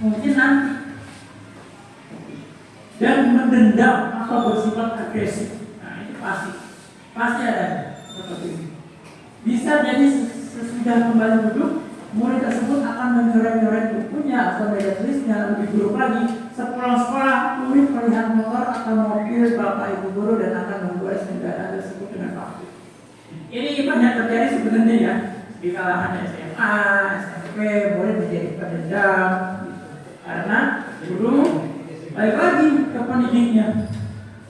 mungkin nanti. Dan mendendam atau bersifat agresif. Nah itu pasti ada seperti ini. Bisa jadi sesudah kembali duduk, murid tersebut akan mencoret-coret bukunya atau meja tulisnya. Lebih buruk lagi, sepulang sekolah murid melihat motor atau mobil bapak ibu guru dan akan membuat kendaraan tersebut dengan waktu. Ini banyak terjadi sebenarnya ya di kalangan SMA, SMP, murid menjadi pendendam karena guru balik lagi ke pendidiknya.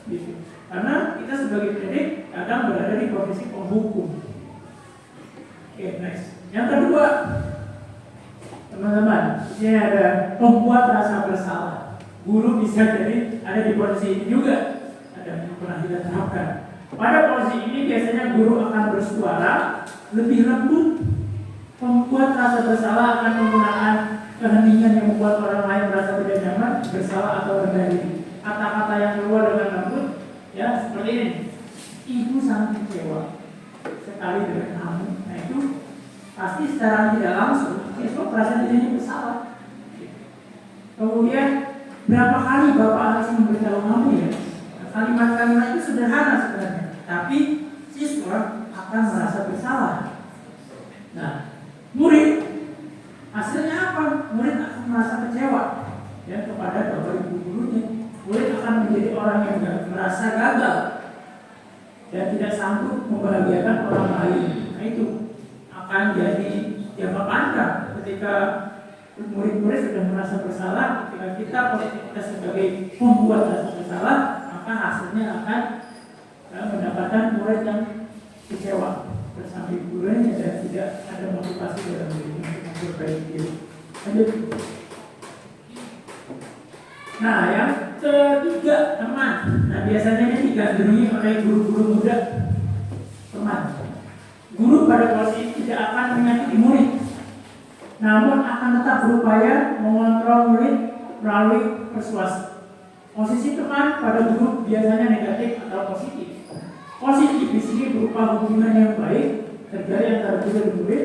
Gitu. Karena kita sebagai pendidik kadang berada di posisi penghukum. Oke, next. Yang kedua, teman-teman, di sini ada pembuat rasa bersalah. Guru bisa jadi ada di posisi ini juga. Ada yang pernah kita terapkan. Pada posisi ini biasanya guru akan bersuara lebih lembut. Pembuat rasa bersalah akan menggunakan keheningan yang membuat orang lain merasa tidak nyaman, bersalah atau rendah diri. Kata-kata yang keluar dengan lembut, ya seperti ini. Ibu sangat kecewa sekali dengan kamu. Nah itu pasti secara tidak langsung siswa merasa dirinya bersalah. Kemudian berapa kali bapak harus memberitahu kamu ya? Kalimat-kalimat itu sederhana sebenarnya, tapi siswa akan merasa bersalah. Nah, murid hasilnya apa? Murid akan merasa kecewa ya kepada bapak ibu gurunya. Murid akan menjadi orang yang merasa gagal dan tidak sanggup membahagiakan orang lain. Nah itu akan jadi jangka panjang ketika murid-murid sudah merasa bersalah. Ketika kita posisi kita sebagai pembuat rasa bersalah, maka hasilnya akan mendapatkan murid yang kecewa bersama gurunya dan tidak ada motivasi dalam diri untuk memperbaiki diri. Lanjut. Nah, yang ketiga, teman. Nah, biasanya ini digandrungi oleh guru-guru muda. Teman. Guru pada posisi tidak akan menyakiti murid, namun akan tetap berupaya mengontrol murid melalui persuasi. Posisi teman pada guru biasanya negatif atau positif. Positif di sini berupa hubungan yang baik terjadi antara guru dan murid.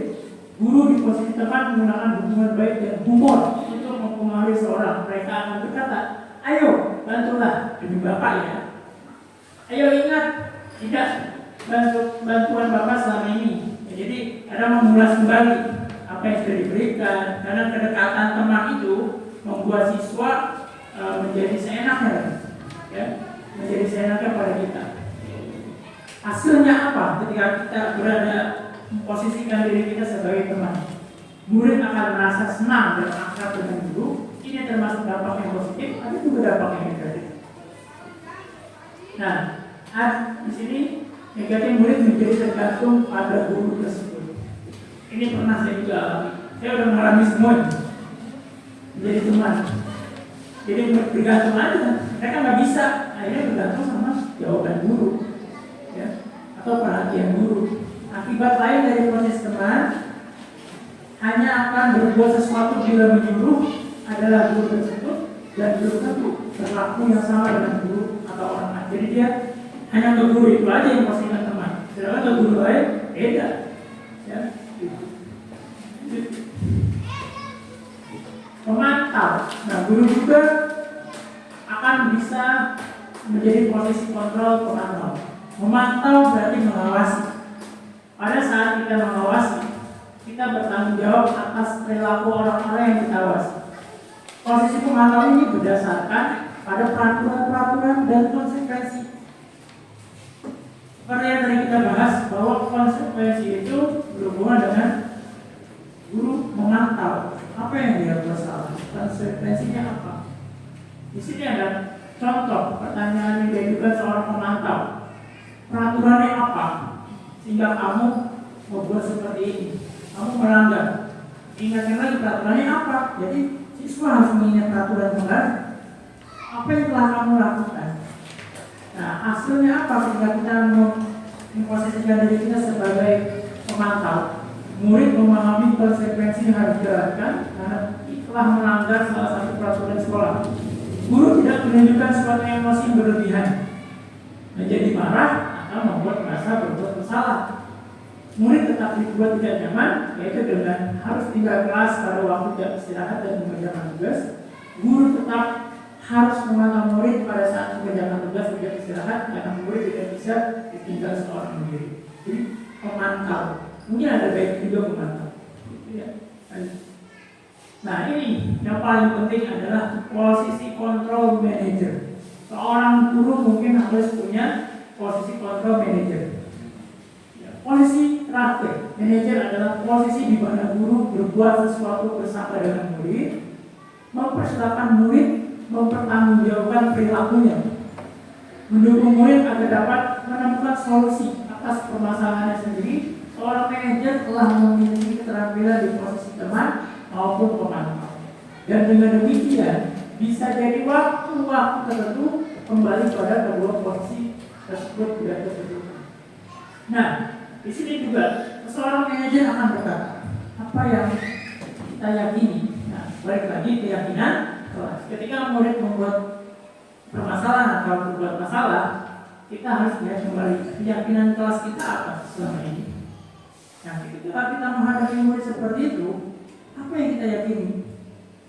Guru di posisi teman menggunakan hubungan baik dan humor untuk mempengaruhi seorang. Mereka akan berkata, ayo bantulah demi bapak ya. Ayo ingat, tidak bantuan bapak selama ini. Ya, jadi ada mengulas kembali apa yang sudah diberikan. Karena kedekatan teman itu membuat siswa menjadi seenaknya, ya, menjadi seenaknya pada kita. Hasilnya apa? Ketika kita berada memposisikan diri kita sebagai teman, murid akan merasa senang dan akrab dengan guru. Ini termasuk dampak yang positif, tapi juga dampak yang negatif. Nah, di sini Negatif murid menjadi tergantung pada guru tersebut. Ini pernah saya juga alami. Saya udah mengalami semua ini. Menjadi teman. Jadi bergantung aja. Mereka nggak bisa. Akhirnya bergantung sama jawaban guru, ya, atau perhatian guru. Akibat lain dari proses teman hanya akan berbuat sesuatu bila menyuruh adalah guru tersebut dan belum tentu berlaku yang sama dengan guru atau orang lain. Jadi dia hanya untuk guru itu aja yang posisikan teman. Sedangkan untuk guru lain beda. Ya. Memantau. Nah, guru juga akan bisa menjadi posisi kontrol pemantau. Memantau berarti mengawasi. Pada saat kita mengawasi, kita bertanggung jawab atas perilaku orang-orang yang kita awasi. Posisi pemantau ini berdasarkan pada peraturan-peraturan dan konsekuensi. Seperti yang tadi kita bahas, bahwa konsekuensi itu berhubungan dengan guru memantau apa yang dia bersalah, konsekuensinya apa. Di sini ada contoh pertanyaan yang diajukan seorang pemantau. Peraturannya apa sehingga kamu membuat seperti ini? Kamu melanggar. Ingatkan lagi peraturannya apa. Jadi siswa harus mengingat peraturan pengganti. Apa yang telah kamu lakukan? Nah, hasilnya apa sehingga kita memposisikan diri kita sebagai pemantau? Murid memahami konsekuensi yang harus dijalankan karena telah melanggar salah satu peraturan sekolah. Guru tidak menunjukkan suatu emosi berlebihan, menjadi marah atau membuat merasa berbuat bersalah. Murid tetap dibuat tidak nyaman, yaitu dengan harus tinggal kelas pada waktu jam istirahat dan mengerjakan tugas. Guru tetap harus memantau murid pada saat mengerjakan tugas dan jam istirahat, karena murid tidak bisa ditinggal seorang diri. Jadi pemantau, mungkin ada baik juga memantau. Nah, ini yang paling penting adalah posisi kontrol manager. Seorang guru mungkin harus punya posisi kontrol manager. Posisi terakhir, manajer adalah posisi di mana guru berbuat sesuatu bersama dengan murid, mempersilahkan murid mempertanggungjawabkan perilakunya, mendukung murid agar dapat menemukan solusi atas permasalahannya sendiri. Seorang manajer telah memiliki keterampilan di posisi teman maupun pemantau, dan dengan demikian bisa jadi waktu-waktu tertentu kembali pada kedua posisi tersebut tidak tertentu. Nah, di sini juga seorang manajer akan berkata apa yang kita yakini. Nah, balik lagi keyakinan kelas. Ketika murid membuat permasalahan atau berbuat masalah, kita harus lihat kembali keyakinan kelas kita apa selama ini. Nah, ketika kita menghadapi murid seperti itu, apa yang kita yakini?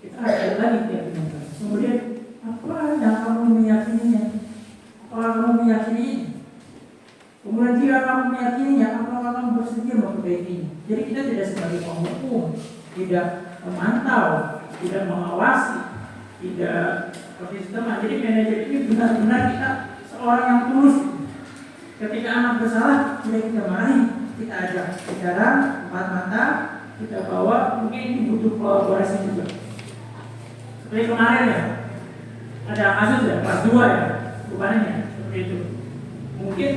Kita harus lihat lagi keyakinan kelas. Kemudian apa yang kamu meyakininya? Apakah kamu meyakini ini? Kemudian jika kamu meyakininya, apakah kamu bersedia memperbaikinya? Jadi kita tidak sebagai penghukum, tidak memantau, tidak mengawasi, tidak seperti teman. Jadi manajer ini benar-benar kita seorang yang tulus. Ketika anak bersalah, tidak kita marahi, kita ajak bicara empat mata, kita bawa. Mungkin ini butuh kolaborasi juga. Seperti kemarin ya, ada kasus ya, kelas 2 ya, bukannya seperti itu. Mungkin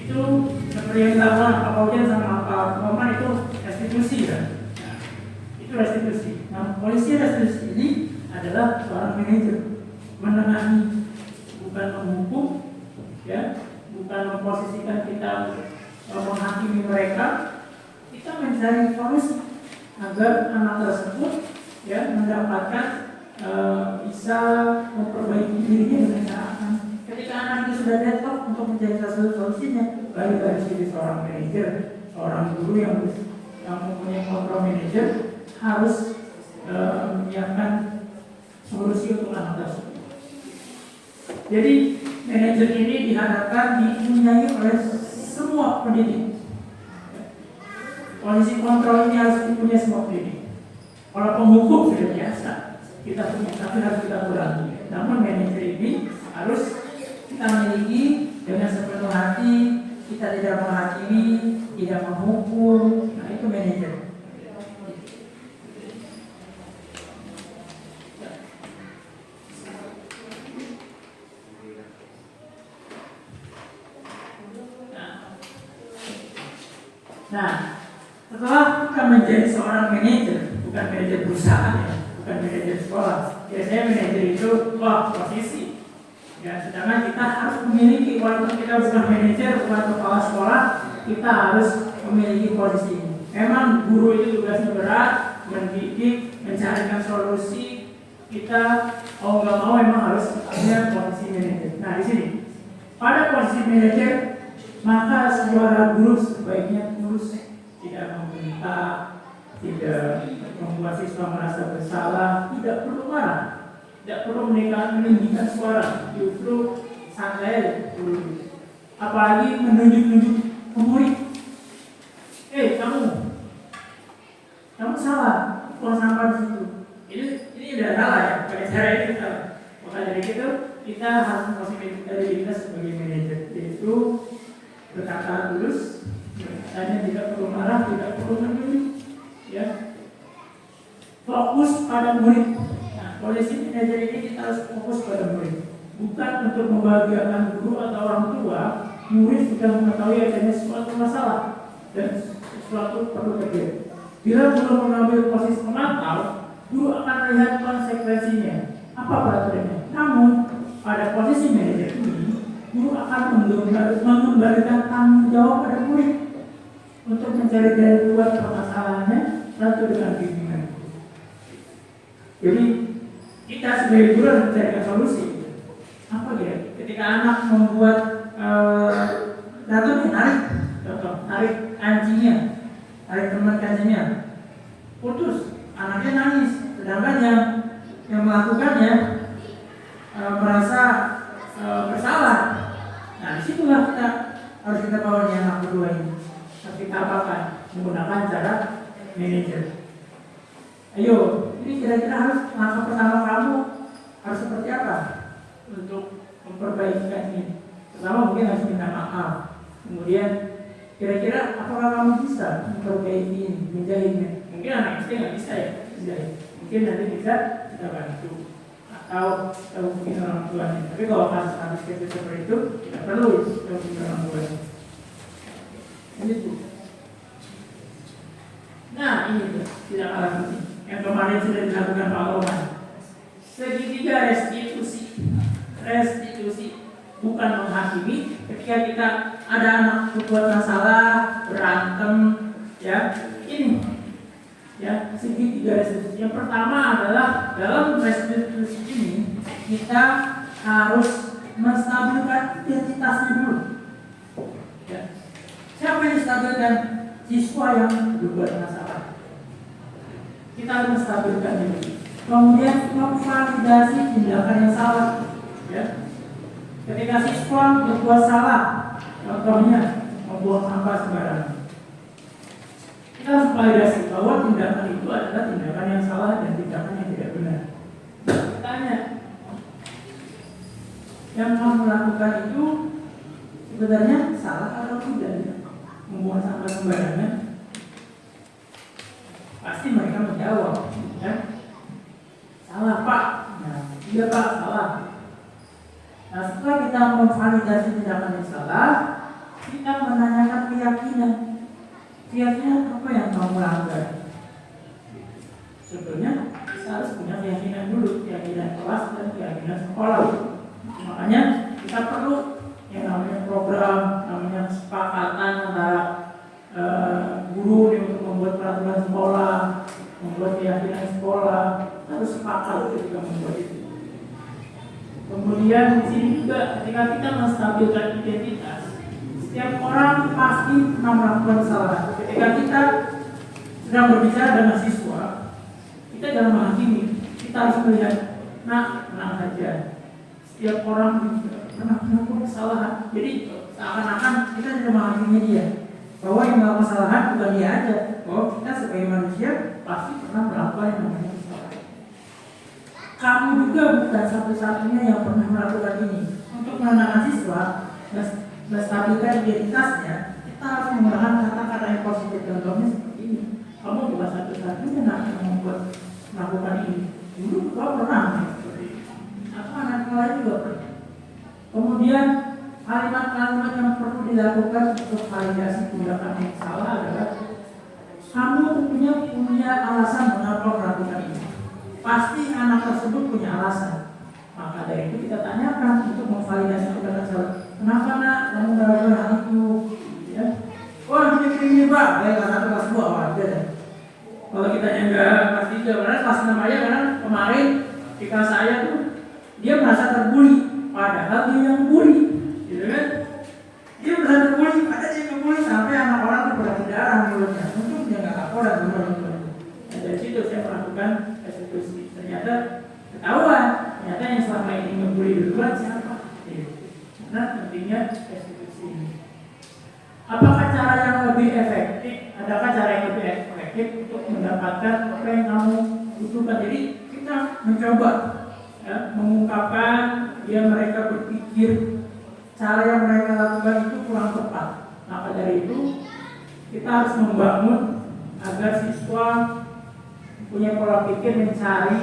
itu seperti yang dilakukan Pak Paujan sama Pak Muhammad itu restitusi ya. Nah, itu restitusi. Nah, polisi restitusi ini adalah seorang manajer, menengahi, bukan menghukum, ya, bukan memposisikan kita menghakimi mereka. Kita mencari solusi agar anak tersebut ya mendapatkan bisa memperbaiki dirinya dengan cara apa. Ketika anak itu sudah deadlock untuk mencari solusinya, balik dari segi seorang manajer, seorang guru yang mempunyai kontrol manajer harus menyiapkan solusi untuk anak tersebut. Jadi manajer ini diharapkan dipunyai oleh semua pendidik. Posisi kontrol ini harus dipunyai semua pendidik. Kalau penghukum sudah biasa, kita punya, tapi harus kita kurangi. Namun manajer ini harus kita miliki dengan sepenuh hati, kita tidak menghakimi, tidak menghukum. Nah, itu manajer. Nah, Nah, setelah kita menjadi seorang manajer, bukan manajer perusahaan ya, bukan manajer sekolah. Biasanya manajer itu posisi. Ya, sedangkan kita harus memiliki, walaupun kita bukan manajer, bukan kepala sekolah, kita harus memiliki posisi ini. Memang guru itu tugasnya berat, mendidik, mencarikan solusi. Kita mau nggak mau memang harus punya posisi manajer. Nah, di sini pada posisi manajer, maka seorang guru sebaiknya tulus, tidak meminta, tidak membuat siswa merasa bersalah, tidak perlu marah, tidak perlu meninggikan suara, justru santai dulu. Apalagi menunjuk-nunjuk ke murid. Kamu salah, buang sampah di situ. Ini udah salah ya, pakai cara itu salah. Maka dari itu kita harus memposisikan diri kita sebagai manajer, yaitu berkata tulus, hanya tidak perlu marah, tidak perlu menunjuk, ya. Fokus pada murid. Nah, posisi manajer ini kita harus fokus pada murid, bukan untuk membahagiakan guru atau orang tua. Murid sudah mengetahui adanya suatu masalah dan sesuatu perlu terjadi. Bila guru mengambil posisi pemantau, guru akan melihat konsekuensinya, apa peraturannya. Namun pada posisi manajer ini, guru akan mengembalikan tanggung jawab pada murid untuk mencari jalan keluar permasalahannya, tentu dengan bimbingan. Jadi kita sebagai guru harus mencarikan solusi. Apa ya? Ketika anak membuat narik kancingnya, tarik teman kancingnya, putus, anaknya nangis, sedangkan yang melakukannya merasa bersalah. Nah, disitulah harus kita bawa anak berdua ini. Harus kita apakan? Menggunakan cara manajer. Ayo, ini kira-kira harus langkah pertama kamu harus seperti apa untuk memperbaikikan ini? Pertama mungkin harus minta maaf. Kemudian kira-kira apakah kamu bisa memperbaiki ini, menjahitnya? Mungkin anak istri nggak bisa ya menjahit. Mungkin nanti bisa kita bantu atau kita hubungi orang tuanya. Tapi kalau kasus seperti itu tidak perlu kita hubungi orang tuanya. Itu. Nah, ini tuh tidak kalah penting. Yang kemarin sudah dilakukan Pak Roman. Segitiga restitusi, bukan menghakimi. Ketika kita ada anak berbuat masalah, berantem, ya ini, ya segitiga restitusi. Yang pertama adalah dalam restitusi ini kita harus menstabilkan identitasnya dulu. Ya. Siapa yang menstabilkan? Siswa yang berbuat masalah. Kita harus menstabilkan ini. Kemudian memvalidasi tindakan yang salah. Ya. Ketika siswa berbuat salah, contohnya membuang sampah sembarangan, kita harus validasi bahwa tindakan itu adalah tindakan yang salah dan tindakan yang tidak benar. Tanya, yang kamu lakukan itu sebenarnya salah atau tidak? Membuang sampah sembarangan? Pasti mereka menjawab, kan? Salah Pak. Nah, iya Pak, salah. Nah, setelah kita memvalidasi tindakan yang salah, kita menanyakan keyakinan. Keyakinan apa yang kamu langgar? Sebetulnya kita harus punya keyakinan dulu, keyakinan kelas dan keyakinan sekolah. Makanya kita perlu yang namanya program, namanya kesepakatan antara guru untuk membuat peraturan sekolah, membuat keyakinan sekolah, harus sepakat ketika membuat itu. Kemudian di sini juga ketika kita menstabilkan identitas, setiap orang pasti pernah melakukan kesalahan. Ketika kita sedang berbicara dengan siswa, kita jangan menghakimi, kita harus melihat, tenang saja. Setiap orang pernah melakukan kesalahan. Jadi seakan-akan kita tidak menghakimi dia, bahwa yang melakukan kesalahan bukan dia aja, bahwa kita sebagai manusia pasti pernah melakukan yang namanya kesalahan. Kamu juga bukan satu-satunya yang pernah melakukan ini. Untuk menenangkan siswa, menstabilkan identitasnya, kita harus menggunakan kata-kata yang positif. Contohnya seperti ini. Kamu bukan satu-satunya yang melakukan ini. Dulu kau pernah seperti ini. Atau anak lain juga pernah. Kemudian kalimat-kalimat yang perlu dilakukan untuk validasi tindakan yang salah adalah kamu punya alasan mengapa melakukan ini. Pasti anak tersebut punya alasan. Maka dari itu kita tanyakan untuk memvalidasi tindakan salah. Kenapa nak kamu melakukan hal itu? Ya. Oh ini pak, kelas 1 kelas 2 wajar. Kalau kita enggak kelas 3, karena kelas 6 aja karena kemarin di kelas saya tuh dia merasa terbuli, padahal dia yang bully, gitu kan? Dia merasa terbuli, padahal dia ngebully sampai anak orang tuh berdarah mulutnya. Untung dia nggak laporan teman-teman. Dan dari situ saya melakukan restitusi. Ternyata ketahuan, ternyata yang selama ini ngebully duluan siapa? Karena pentingnya restitusi ini. Apakah cara yang lebih efektif? Adakah cara yang lebih efektif untuk mendapatkan apa yang kamu butuhkan? Jadi kita mencoba ya, mengungkapkan mereka berpikir cara yang mereka lakukan itu kurang tepat. Maka dari itu kita harus membangun agar siswa punya pola pikir mencari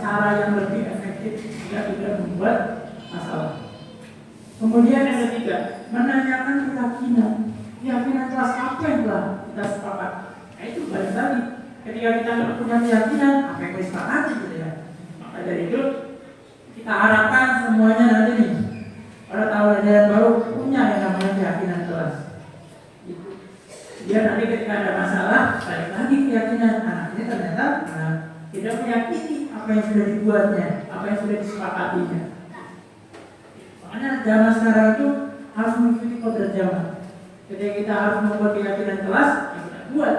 cara yang lebih efektif sehingga tidak membuat masalah. Kemudian yang ketiga, menanyakan keyakinan kelas apa yang telah kita sepakat. Nah itu balik lagi, ketika kita tidak punya keyakinan, apa yang kita sepakati gitu ya. Maka dari itu kita harapkan semuanya nanti nih pada tahun ajaran baru punya yang namanya keyakinan kelas. Gitu. Biar nanti ketika ada masalah, balik lagi keyakinan anak ini ternyata tidak meyakini apa yang sudah dibuatnya, apa yang sudah disepakatinya. Makanya zaman sekarang itu harus mengikuti kodrat zaman. Ketika kita harus membuat keyakinan kelas, ya kita buat.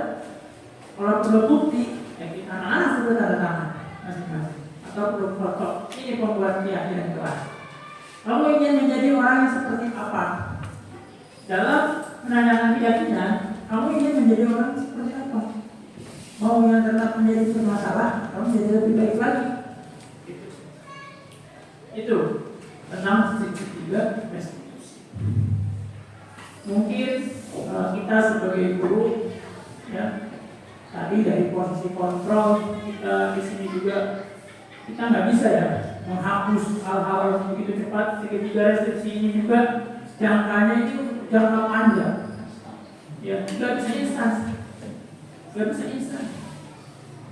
Kalau perlu bukti, ya kita anak-anak sudah tanda tangan masing-masing. Atau perlu foto, ini pembuat keyakinan kelas. Kamu ingin menjadi orang yang seperti apa? Dalam menanyakan keyakinan, kamu ingin menjadi orang yang seperti apa? Mau yang tetap menjadi bermasalah, kamu menjadi lebih baik lagi. Itu tentang segitiga restitusi. Mungkin kita sebagai guru, ya, tadi dari posisi kontrol kita di sini juga kita nggak bisa ya menghapus hal-hal begitu cepat. Segitiga restitusi ini juga jangkanya itu jangka panjang, ya nggak bisa instan,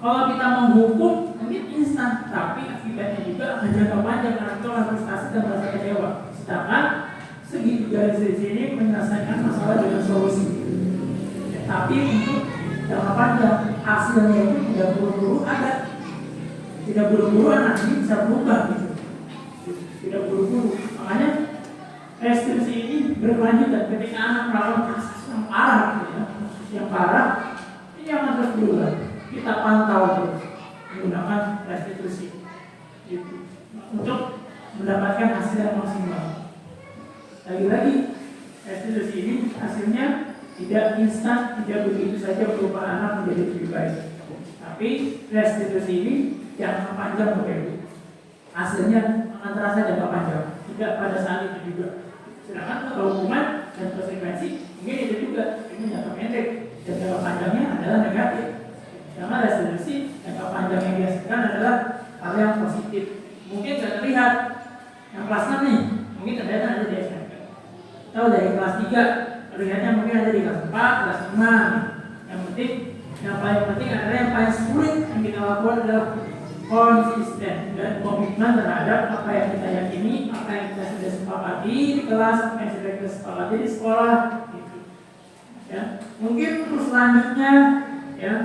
Kalau kita menghukum mungkin instan, tapi akibatnya juga akan jangka panjang karena kita akan frustasi dan merasa kecewa. Sedangkan segitiga restitusi ini menyelesaikan masalah dengan solusi. Tapi untuk jangka panjang hasilnya itu tidak buru-buru ada, tidak buru-buru anak ini bisa berubah gitu, tidak buru-buru. Makanya restitusi ini berkelanjutan ketika anak melakukan kasus yang parah, gitu ya, yang parah ini yang harus berubah. Kita pantau terus menggunakan restitusi gitu, untuk mendapatkan hasil yang maksimal. Lagi-lagi restitusi ini hasilnya tidak instan, tidak begitu saja berubah anak menjadi lebih baik. Tapi restitusi ini jangka panjang begitu. Hasilnya akan terasa jangka panjang, tidak pada saat itu juga. Sedangkan kalau hukuman dan konsekuensi mungkin itu juga, ini jangka pendek dan jangka panjangnya adalah negatif. Karena restitusi jangka panjang yang dihasilkan adalah hal yang positif. Mungkin tidak terlihat yang kelas 6 nih, mungkin terlihat ada di SMP. Atau dari kelas 3 terlihatnya mungkin ada di kelas 4, kelas 5. Yang penting, yang paling penting adalah yang paling sulit yang kita lakukan adalah konsisten dan komitmen terhadap apa yang kita yakini, apa yang kita sudah sepakati di kelas, apa yang sudah kita sepakati di sekolah. Gitu. Ya, mungkin untuk selanjutnya, ya.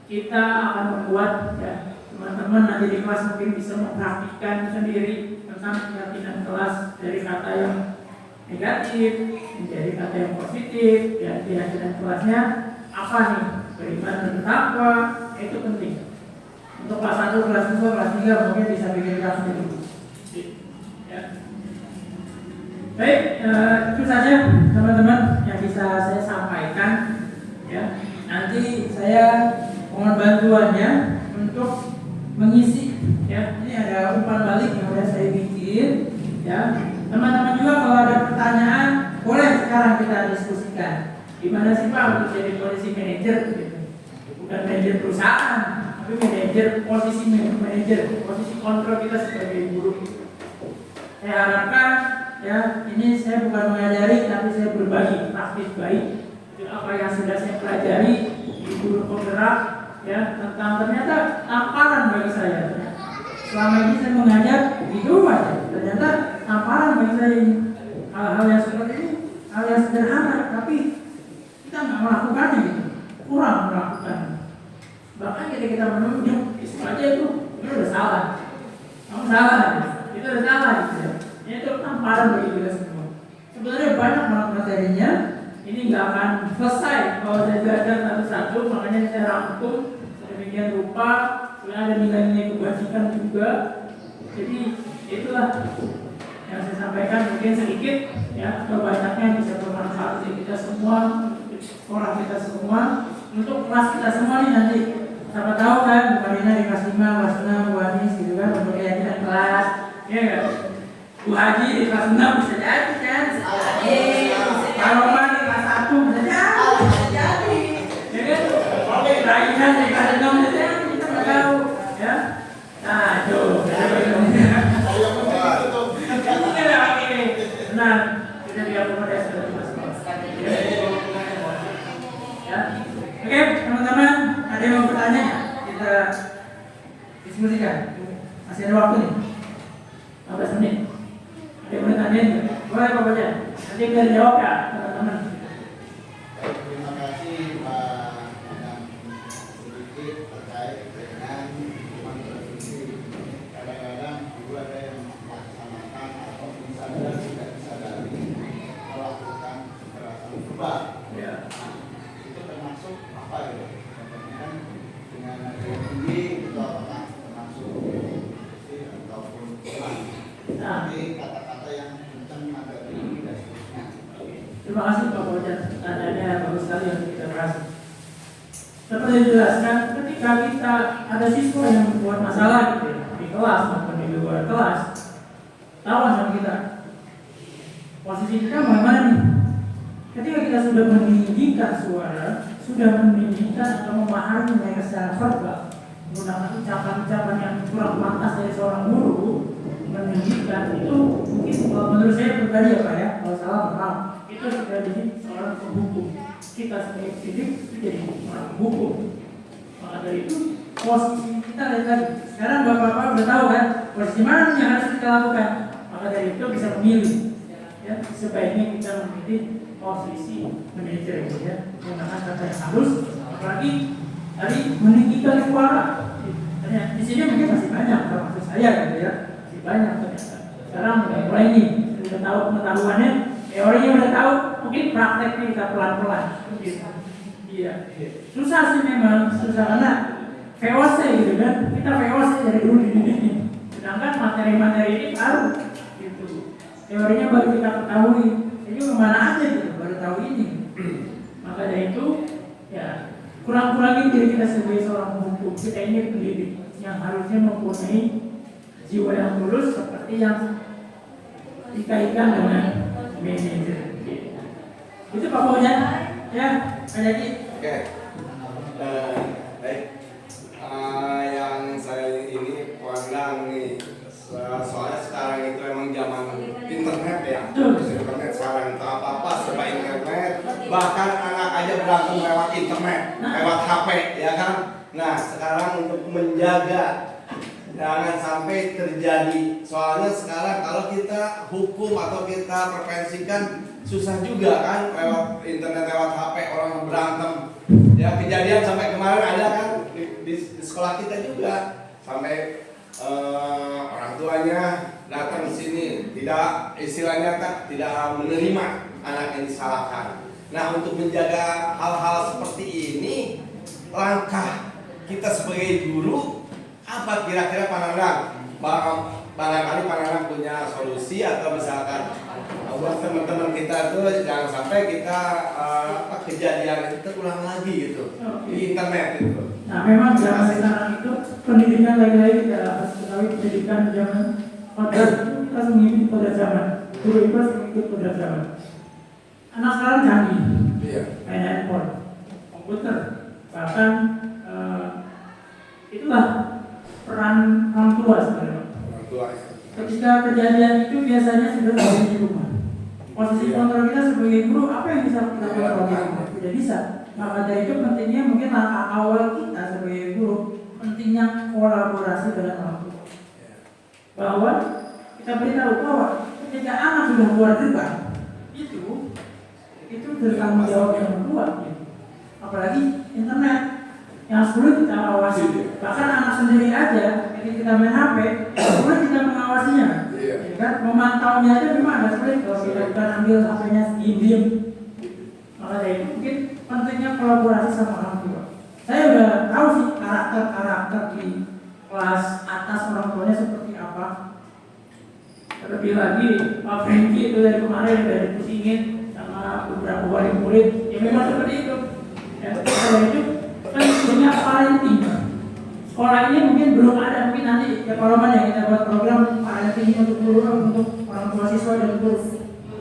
Kita akan membuat, ya, teman-teman nanti di kelas mungkin bisa mempraktikkan sendiri tentang keyakinan kelas dari kata yang negatif menjadi kata yang positif. Ya, keyakinan kelasnya apa nih? Beriman dan bertakwa, itu penting. Untuk kelas 1, kelas 2, kelas 3 mungkin bisa bikin kelas sendiri. Ya. Baik, itu saja teman-teman yang bisa saya sampaikan. Ya, nanti saya mohon bantuannya untuk mengisi, ya. Ini ada umpan balik yang sudah saya bikin, ya. Teman-teman juga kalau ada pertanyaan boleh sekarang kita diskusikan. Gimana sih Pak untuk jadi posisi manajer, gitu. Bukan manajer perusahaan, tapi manajer, posisi manajer, posisi kontrol kita sebagai guru. Saya harapkan ya ini saya bukan mengajari tapi saya berbagi praktis baik. Jadi apa yang sudah saya pelajari di guru penggerak ya tentang ternyata tamparan bagi saya. Selama ini saya mengajar begitu aja, ternyata tamparan bagi saya ini hal-hal yang seperti ini, hal yang sederhana tapi kita nggak melakukannya gitu, kurang melakukannya. Bahkan ketika kita menunjuk itu aja itu udah salah, kamu salah, itu udah salah gitu ya. Ini itu tamparan bagi kita semua. Sebenarnya banyak banget materinya, ini nggak akan selesai kalau saya belajar satu-satu, makanya saya rangkum sedemikian rupa. Kemudian ada nilai-nilai kebajikan juga. Jadi itulah yang saya sampaikan, mungkin sedikit ya atau banyaknya bisa bermanfaat untuk kita semua, orang kita semua, untuk kelas kita semua nih nanti. Siapa tahu kan Bu Marina di kelas 5, kelas 6, Bu Anis gitu kan untuk keyakinan kelas, ya kan? Bu Haji di kelas 6 bisa jadi kan? Pak Roman di kelas 1 bisa jadi, ya kan? Raihan di kelas 6 bisa jadi, kita nggak tahu, ya? Nah, tuh. Nah, kita diakomodasi oleh Mas. Ya, oke teman-teman, ada yang mau bertanya? Kita diskusikan. Masih ada waktu nih, 15 menit. Ada yang mau tanya? Boleh Pak Baca. Nanti kita jawab ya, teman-teman. Terima kasih Pak Adam sedikit terkait dengan hukuman berfungsi. Kadang-kadang juga ada yang melaksanakan atau misalnya tidak disadari melakukan kekerasan verbal. Ya. Itu termasuk apa ya? Contohnya kan dengan nada yang tinggi itu apakah termasuk berfungsi ataupun pelan? Tapi kata-kata yang kencang nada tinggi dan seterusnya. Terima kasih Pak Bojan, tanyanya bagus sekali yang kita bahas. Seperti dijelaskan, ketika kita ada siswa yang membuat masalah gitu ya, di kelas maupun di luar kelas, lawan sama kita. Posisi kita bagaimana nih? Ketika kita sudah meninggikan suara, sudah meninggikan atau memahami mereka secara verbal, menggunakan ucapan-ucapan yang kurang pantas dari seorang guru, meninggikan itu mungkin menurut saya pribadi ya Pak ya, kalau salah maaf. Itu sudah jadi seorang penghukum. Kita sebagai pendidik itu jadi seorang penghukum. Maka dari itu posisi kita lihat tadi. Sekarang bapak-bapak udah tahu kan posisi mana yang harus kita lakukan. Maka dari itu bisa memilih. Ya, sebaiknya kita memilih posisi manajer gitu ya. Menggunakan kata yang halus. Apalagi tadi meninggikan suara. Di sini mungkin masih banyak termasuk saya gitu ya. Masih banyak ternyata. Sekarang mulai nih sudah tahu pengetahuannya. Teorinya udah tahu, mungkin prakteknya kita pelan-pelan. Iya. Susah sih memang, susah karena VOC gitu kan. Kita VOC dari dulu dididiknya. Sedangkan materi-materi ini baru gitu. Teorinya baru kita ketahui. Jadi kemana aja gitu, baru tahu ini. Maka dari itu, ya kurang-kurangin diri kita sebagai seorang penghukum. Kita ini pendidik yang harusnya mempunyai jiwa yang tulus seperti yang dikaitkan dengan manajer. Itu Pak Bojan, ya, Pak Jaki. Oke. Baik. Yang saya ini pandang nih, soalnya sekarang itu emang zaman internet ya. Internet sekarang itu apa-apa serba internet. Bahkan anak aja berantem lewat internet, lewat HP, ya kan. Nah, sekarang untuk menjaga jangan sampai terjadi, soalnya sekarang kalau kita hukum atau kita prevensikan susah juga kan, lewat internet, lewat HP orang berantem. Ya kejadian sampai kemarin ada kan di sekolah kita juga, sampai orang tuanya datang ke sini tidak istilahnya tidak menerima anak yang disalahkan. Nah, untuk menjaga hal-hal seperti ini, langkah kita sebagai guru apa kira-kira pandangan? Barangkali pandangan punya solusi atau misalkan buat teman-teman kita tuh jangan sampai kita kejadian itu terulang lagi gitu di internet itu. Nah, memang zaman sekarang itu pendidikan lagi-lagi kita harus ketahui pendidikan zaman kodrat itu kita harus mengikuti kodrat zaman. Guru itu harus mengikuti kodrat zaman. Anak sekarang canggih, main handphone, komputer, bahkan itulah peran orang tua sebenarnya. Orang tua. ketika kejadian itu biasanya sudah terjadi di rumah. Posisi kontrol kita sebagai guru, apa yang bisa kita kontrol di rumah? Tidak bisa. Maka dari itu pentingnya mungkin langkah awal kita sebagai guru, pentingnya kolaborasi dengan orang tua. Bahwa kita beritahu bahwa ketika anak sudah keluar gerbang, itu bertanggung jawab yang kedua. Apalagi internet yang sulit kita awasi. Bahkan anak sendiri aja, ketika kita main HP, sulit kita mengawasinya. Ya kan? Memantaunya aja memang agak sulit kalau kita bukan ambil HP-nya diem. Maka dari itu mungkin pentingnya kolaborasi sama orang tua. Saya udah tahu sih karakter di kelas atas orang tuanya seperti apa. Terlebih lagi Pak Franky itu dari kemarin dari pusingin sama beberapa wali murid, ya memang seperti itu. Ya, kalau itu kan punya parenting. Sekolah ini mungkin belum ada, mungkin nanti ya kalau mana kita buat program parenting untuk guru, untuk orang tua siswa dan guru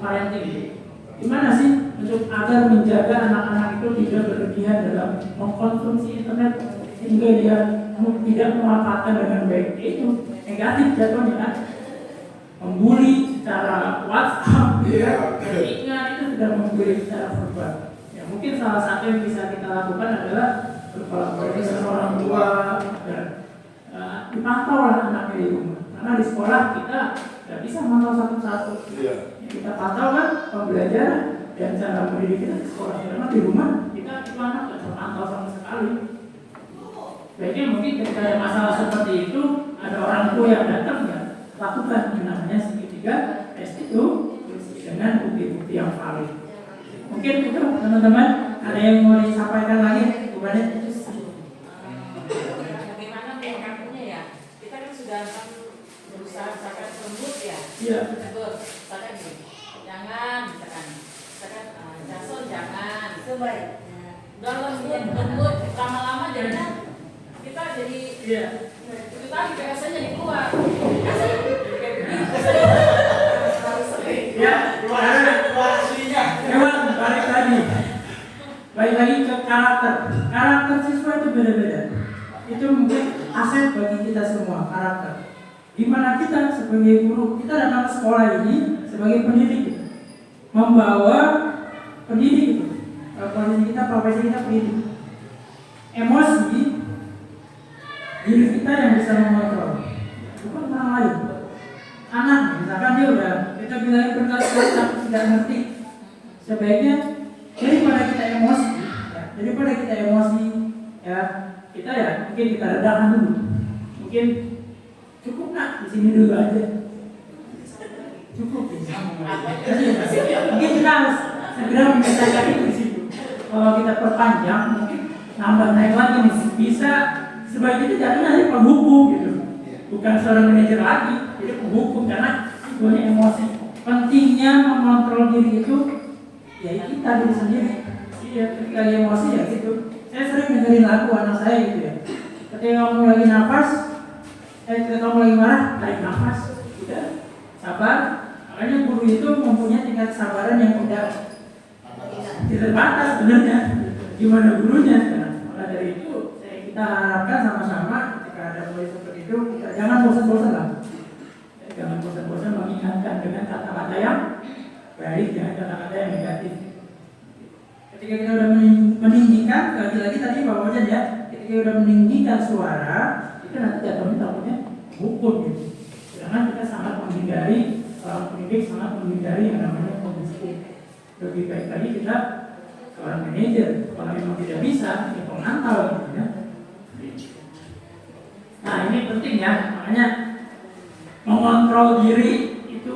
parenting. Gimana sih untuk agar menjaga anak-anak itu tidak berlebihan dalam mengkonsumsi internet sehingga dia tidak memanfaatkan dengan baik? Itu negatif jatuhnya kan. Membuli secara WhatsApp, ingat itu sudah membuli secara verbal. Ya mungkin salah satu yang bisa kita lakukan adalah berkolaborasi dengan orang tua dan dipantau lah anaknya di rumah. Karena di sekolah kita tidak bisa memantau satu-satu. Ya, kita pantau kan pembelajaran dan cara mendidik kita di sekolah. Karena di rumah kita itu anak tidak terpantau sama sekali. Baiknya mungkin ketika ada masalah seperti itu, ada orang tua yang datang ya lakukan yang namanya segitiga tes itu dengan bukti-bukti yang valid. Mungkin itu teman-teman, ada yang mau disampaikan lagi? Bagaimana menyikapinya ya? Kita kan sudah berusaha misalkan lembut ya. Iya. Lembut, misalkan gini, jangan misalkan Jason jangan. Sebaik. Udah lembut, lama-lama jadinya kita jadi. Iya. Itu tadi biasanya jadi keluar. Ya, memang balik lagi ke karakter siswa itu beda-beda. Itu mungkin aset bagi kita semua, karakter. Dimana kita sebagai guru, kita datang ke sekolah ini sebagai pendidik, membawa pendidik itu. Profesi kita pendidik. Emosi diri kita yang bisa mengontrol, bukan orang lain. Anak, misalkan dia udah kita bilangin berkali-kali tapi tidak ngerti, sebaiknya daripada kita emosi, ya kita ya mungkin kita redahkan dulu, mungkin cukup nak di sini dulu aja, cukup bisa. Mungkin kita harus segera menyelesaikan itu di situ. Kalau kita perpanjang, mungkin nambah naik lagi nih, bisa sebaiknya jadi nanti penghukum gitu, bukan seorang manajer lagi. Jadi penghukum karena punya emosi. Pentingnya mengontrol diri itu ya kita diri sendiri. Iya, ketika emosi ya gitu. Saya sering dengerin lagu anak saya gitu ya. Ketika kamu lagi nafas, ketika kamu lagi marah, tarik nafas. Udah, sabar. Makanya guru itu mempunyai tingkat kesabaran yang tidak batas sebenarnya. Gimana gurunya sekarang? Maka dari itu kita harapkan sama-sama ketika ada mulai seperti itu, kita jangan bosan-bosan lah. Jangan bosan-bosan mengingatkan dengan kata-kata yang baik, dengan kata-kata yang negatif. Ketika kita sudah meninggikan, lagi tadi Pak Wajan ya, ketika sudah meninggikan suara, itu nanti jatuhnya takutnya hukum gitu. Sedangkan kita sangat menghindari, seorang pendidik sangat menghindari yang namanya kondisi. Lebih baik lagi kita seorang manajer, kalau memang tidak bisa, ya pemantau gitu ya. Nah ini penting ya, makanya mengontrol diri itu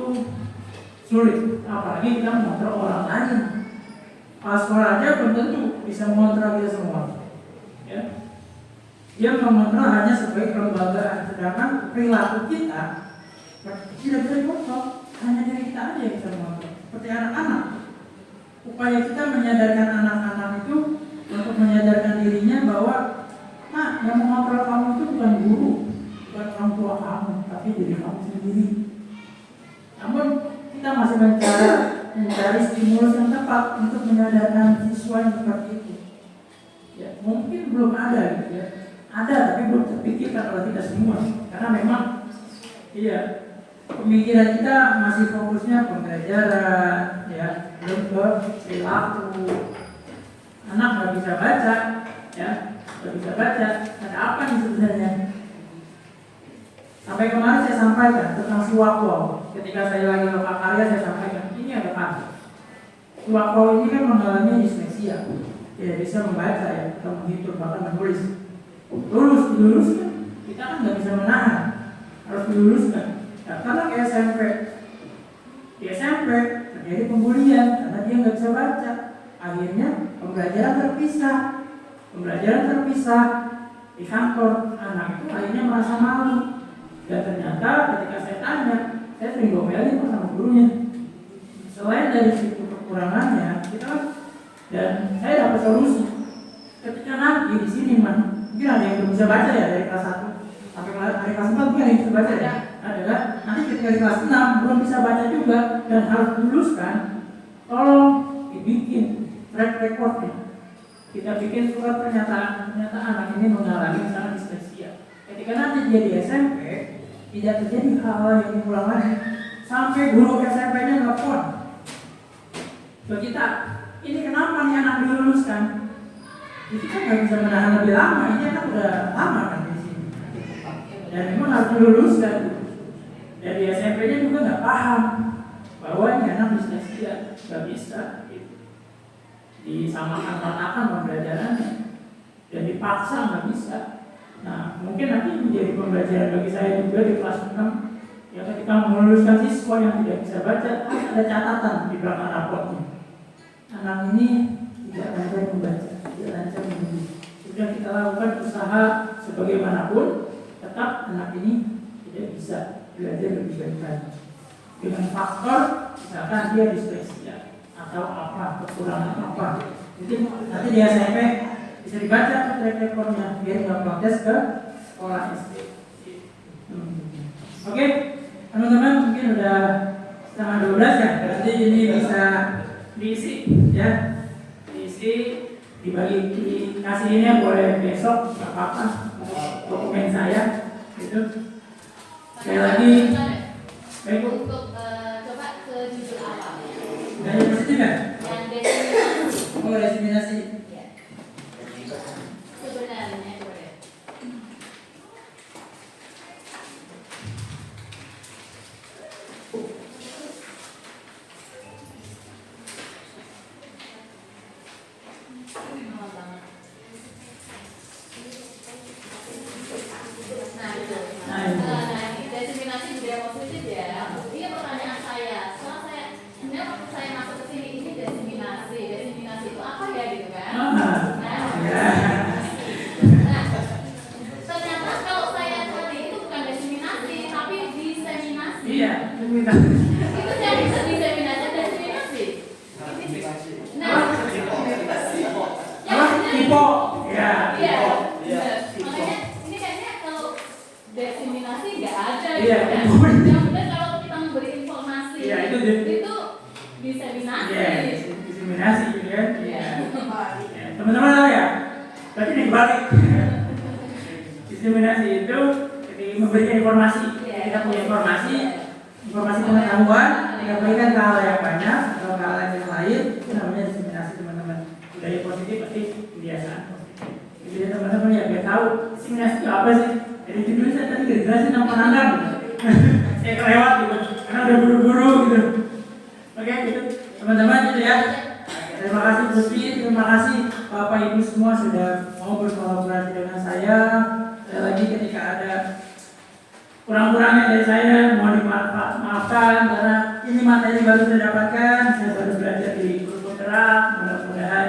sulit, apalagi kita mengontrol orang lain. Pas sekolah aja belum tentu bisa mengontrol kita semua. Ya. Dia mengontrol hanya sebagai kelembagaan, sedangkan perilaku kita tidak bisa dikontrol, hanya dari kita aja yang bisa mengontrol. Seperti anak-anak, upaya kita menyadarkan anak-anak itu untuk menyadarkan dirinya bahwa yang mengontrol kamu itu bukan guru, bukan orang tua kamu, tapi diri kamu sendiri. Namun kita masih mencari stimulus yang tepat untuk menyadarkan siswa yang seperti itu. Ya, mungkin belum ada gitu ya. Ada tapi belum terpikirkan oleh kita semua. Karena memang pemikiran kita masih fokusnya pembelajaran, ya, belum ke perilaku. Anak nggak bisa baca, ya, nggak bisa baca. Ada apa nih sebenarnya? Sampai kemarin saya sampaikan tentang Suwakwa. Ketika saya lagi ke Karya, saya sampaikan ini ada kasus. Suwakwa ini kan mengalami disleksia, tidak bisa membaca, ya, atau menghitung bahkan menulis. Diluluskan. Kita kan nggak bisa menahan, harus diluluskan. Nah, karena ke SMP, di SMP terjadi pembulian karena dia nggak bisa baca. Akhirnya pembelajaran terpisah di kantor. Anak itu akhirnya merasa malu. Dan ternyata ketika saya tanya, saya sering gomelin sama gurunya. Selain dari situ kekurangannya, kita kan, dan saya dapat solusi. Ketika nanti di sini mungkin ada yang belum bisa baca ya dari kelas 1 sampai hari kelas 4 mungkin ada yang bisa baca ya. Adalah nanti ketika di kelas 6 belum bisa baca juga dan harus diluluskan, tolong dibikin track recordnya. Kita bikin surat pernyataan ternyata anak ini mengalami misalnya disleksia. Ketika nanti dia di SMP tidak terjadi hal-hal yang diulang lagi, sampai guru SMP-nya nelfon ke kita, ini kenapa nih anak diluluskan? Itu kan nggak bisa menahan lebih lama, ini kan udah lama kan di sini. Dan memang harus diluluskan. Dari SMP-nya juga nggak paham bahwa ini anak disleksia, nggak bisa disamakan-ratakan pembelajarannya dan dipaksa nggak bisa. Nah, mungkin nanti menjadi pembelajaran bagi saya juga di kelas 6 ya, ketika meluluskan siswa yang tidak bisa baca, ada catatan di belakang raportnya. Anak ini tidak lancar membaca, tidak lancar menulis. Sudah kita lakukan usaha sebagaimanapun, tetap anak ini tidak bisa belajar lebih baik lagi. Dengan faktor misalkan dia disleksia atau apa, kekurangan apa. Jadi nanti di SMP bisa dibaca track recordnya biar nggak protes ke sekolah SD. Oke, teman-teman mungkin udah setengah 12 ya. Berarti ini bisa diisi ya, diisi dibagi dikasih ini ya, boleh besok nggak apa-apa dokumen saya itu. Sekali lagi, baik Bu. Untuk coba ke judul awal. Dari positif ya? Yang desiminasi. Oh, desiminasi. Ya. Sebenarnya boleh. Mahal banget. Nah, itu. Nah, ini desiminasi budaya positif ya. Ini pertanyaan saya. Soalnya saya, sebenarnya waktu saya masuk ke sini ini desiminasi itu apa ya gitu kan? Nah, ternyata kalau saya cari itu bukan desiminasi, tapi diseminasi. Iya, desiminasi. Itu jadi diseminasi dan desiminasi. Nah, Tipo, ya. iya, benar. Makanya ini kayaknya kalau desiminasi nggak ada. Iya, gitu kan? Yang benar kalau kita memberi informasi, Iya, itu diseminasi. Iya, diseminasi gitu kan. Iya. Ya, teman-teman tahu ya? Berarti dibalik. Diseminasi itu jadi memberikan informasi. Kita punya informasi pengetahuan, kita berikan ke hal yang banyak atau ke hal yang lain, itu namanya diseminasi teman-teman. Budaya positif pasti kebiasaan positif. Jadi teman-teman ya biar tahu diseminasi itu apa sih. Jadi judulnya saya tadi gak jelasin sama penanggap. Saya kelewat gitu, karena udah buru-buru gitu. Oke gitu, teman-teman gitu ya. Terima kasih Bu Sri, terima kasih Bapak Ibu semua sudah mau berkolaborasi dengan saya. Sekali lagi ketika ada kurang-kurangnya dari saya mohon dimaafkan karena ini materi baru saya dapatkan, saya baru belajar di grup terang. Mudah-mudahan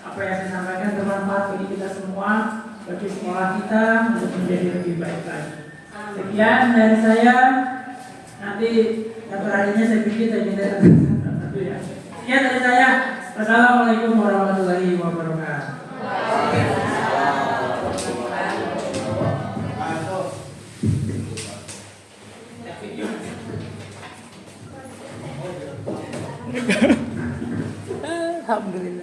apa yang saya sampaikan bermanfaat bagi kita semua, bagi sekolah kita untuk menjadi lebih baik lagi. Sekian dari saya. Nanti dapur harinya saya pikir saya minta satu ya. Sekian dari saya. Assalamualaikum warahmatullahi wabarakatuh. Alhamdulillah.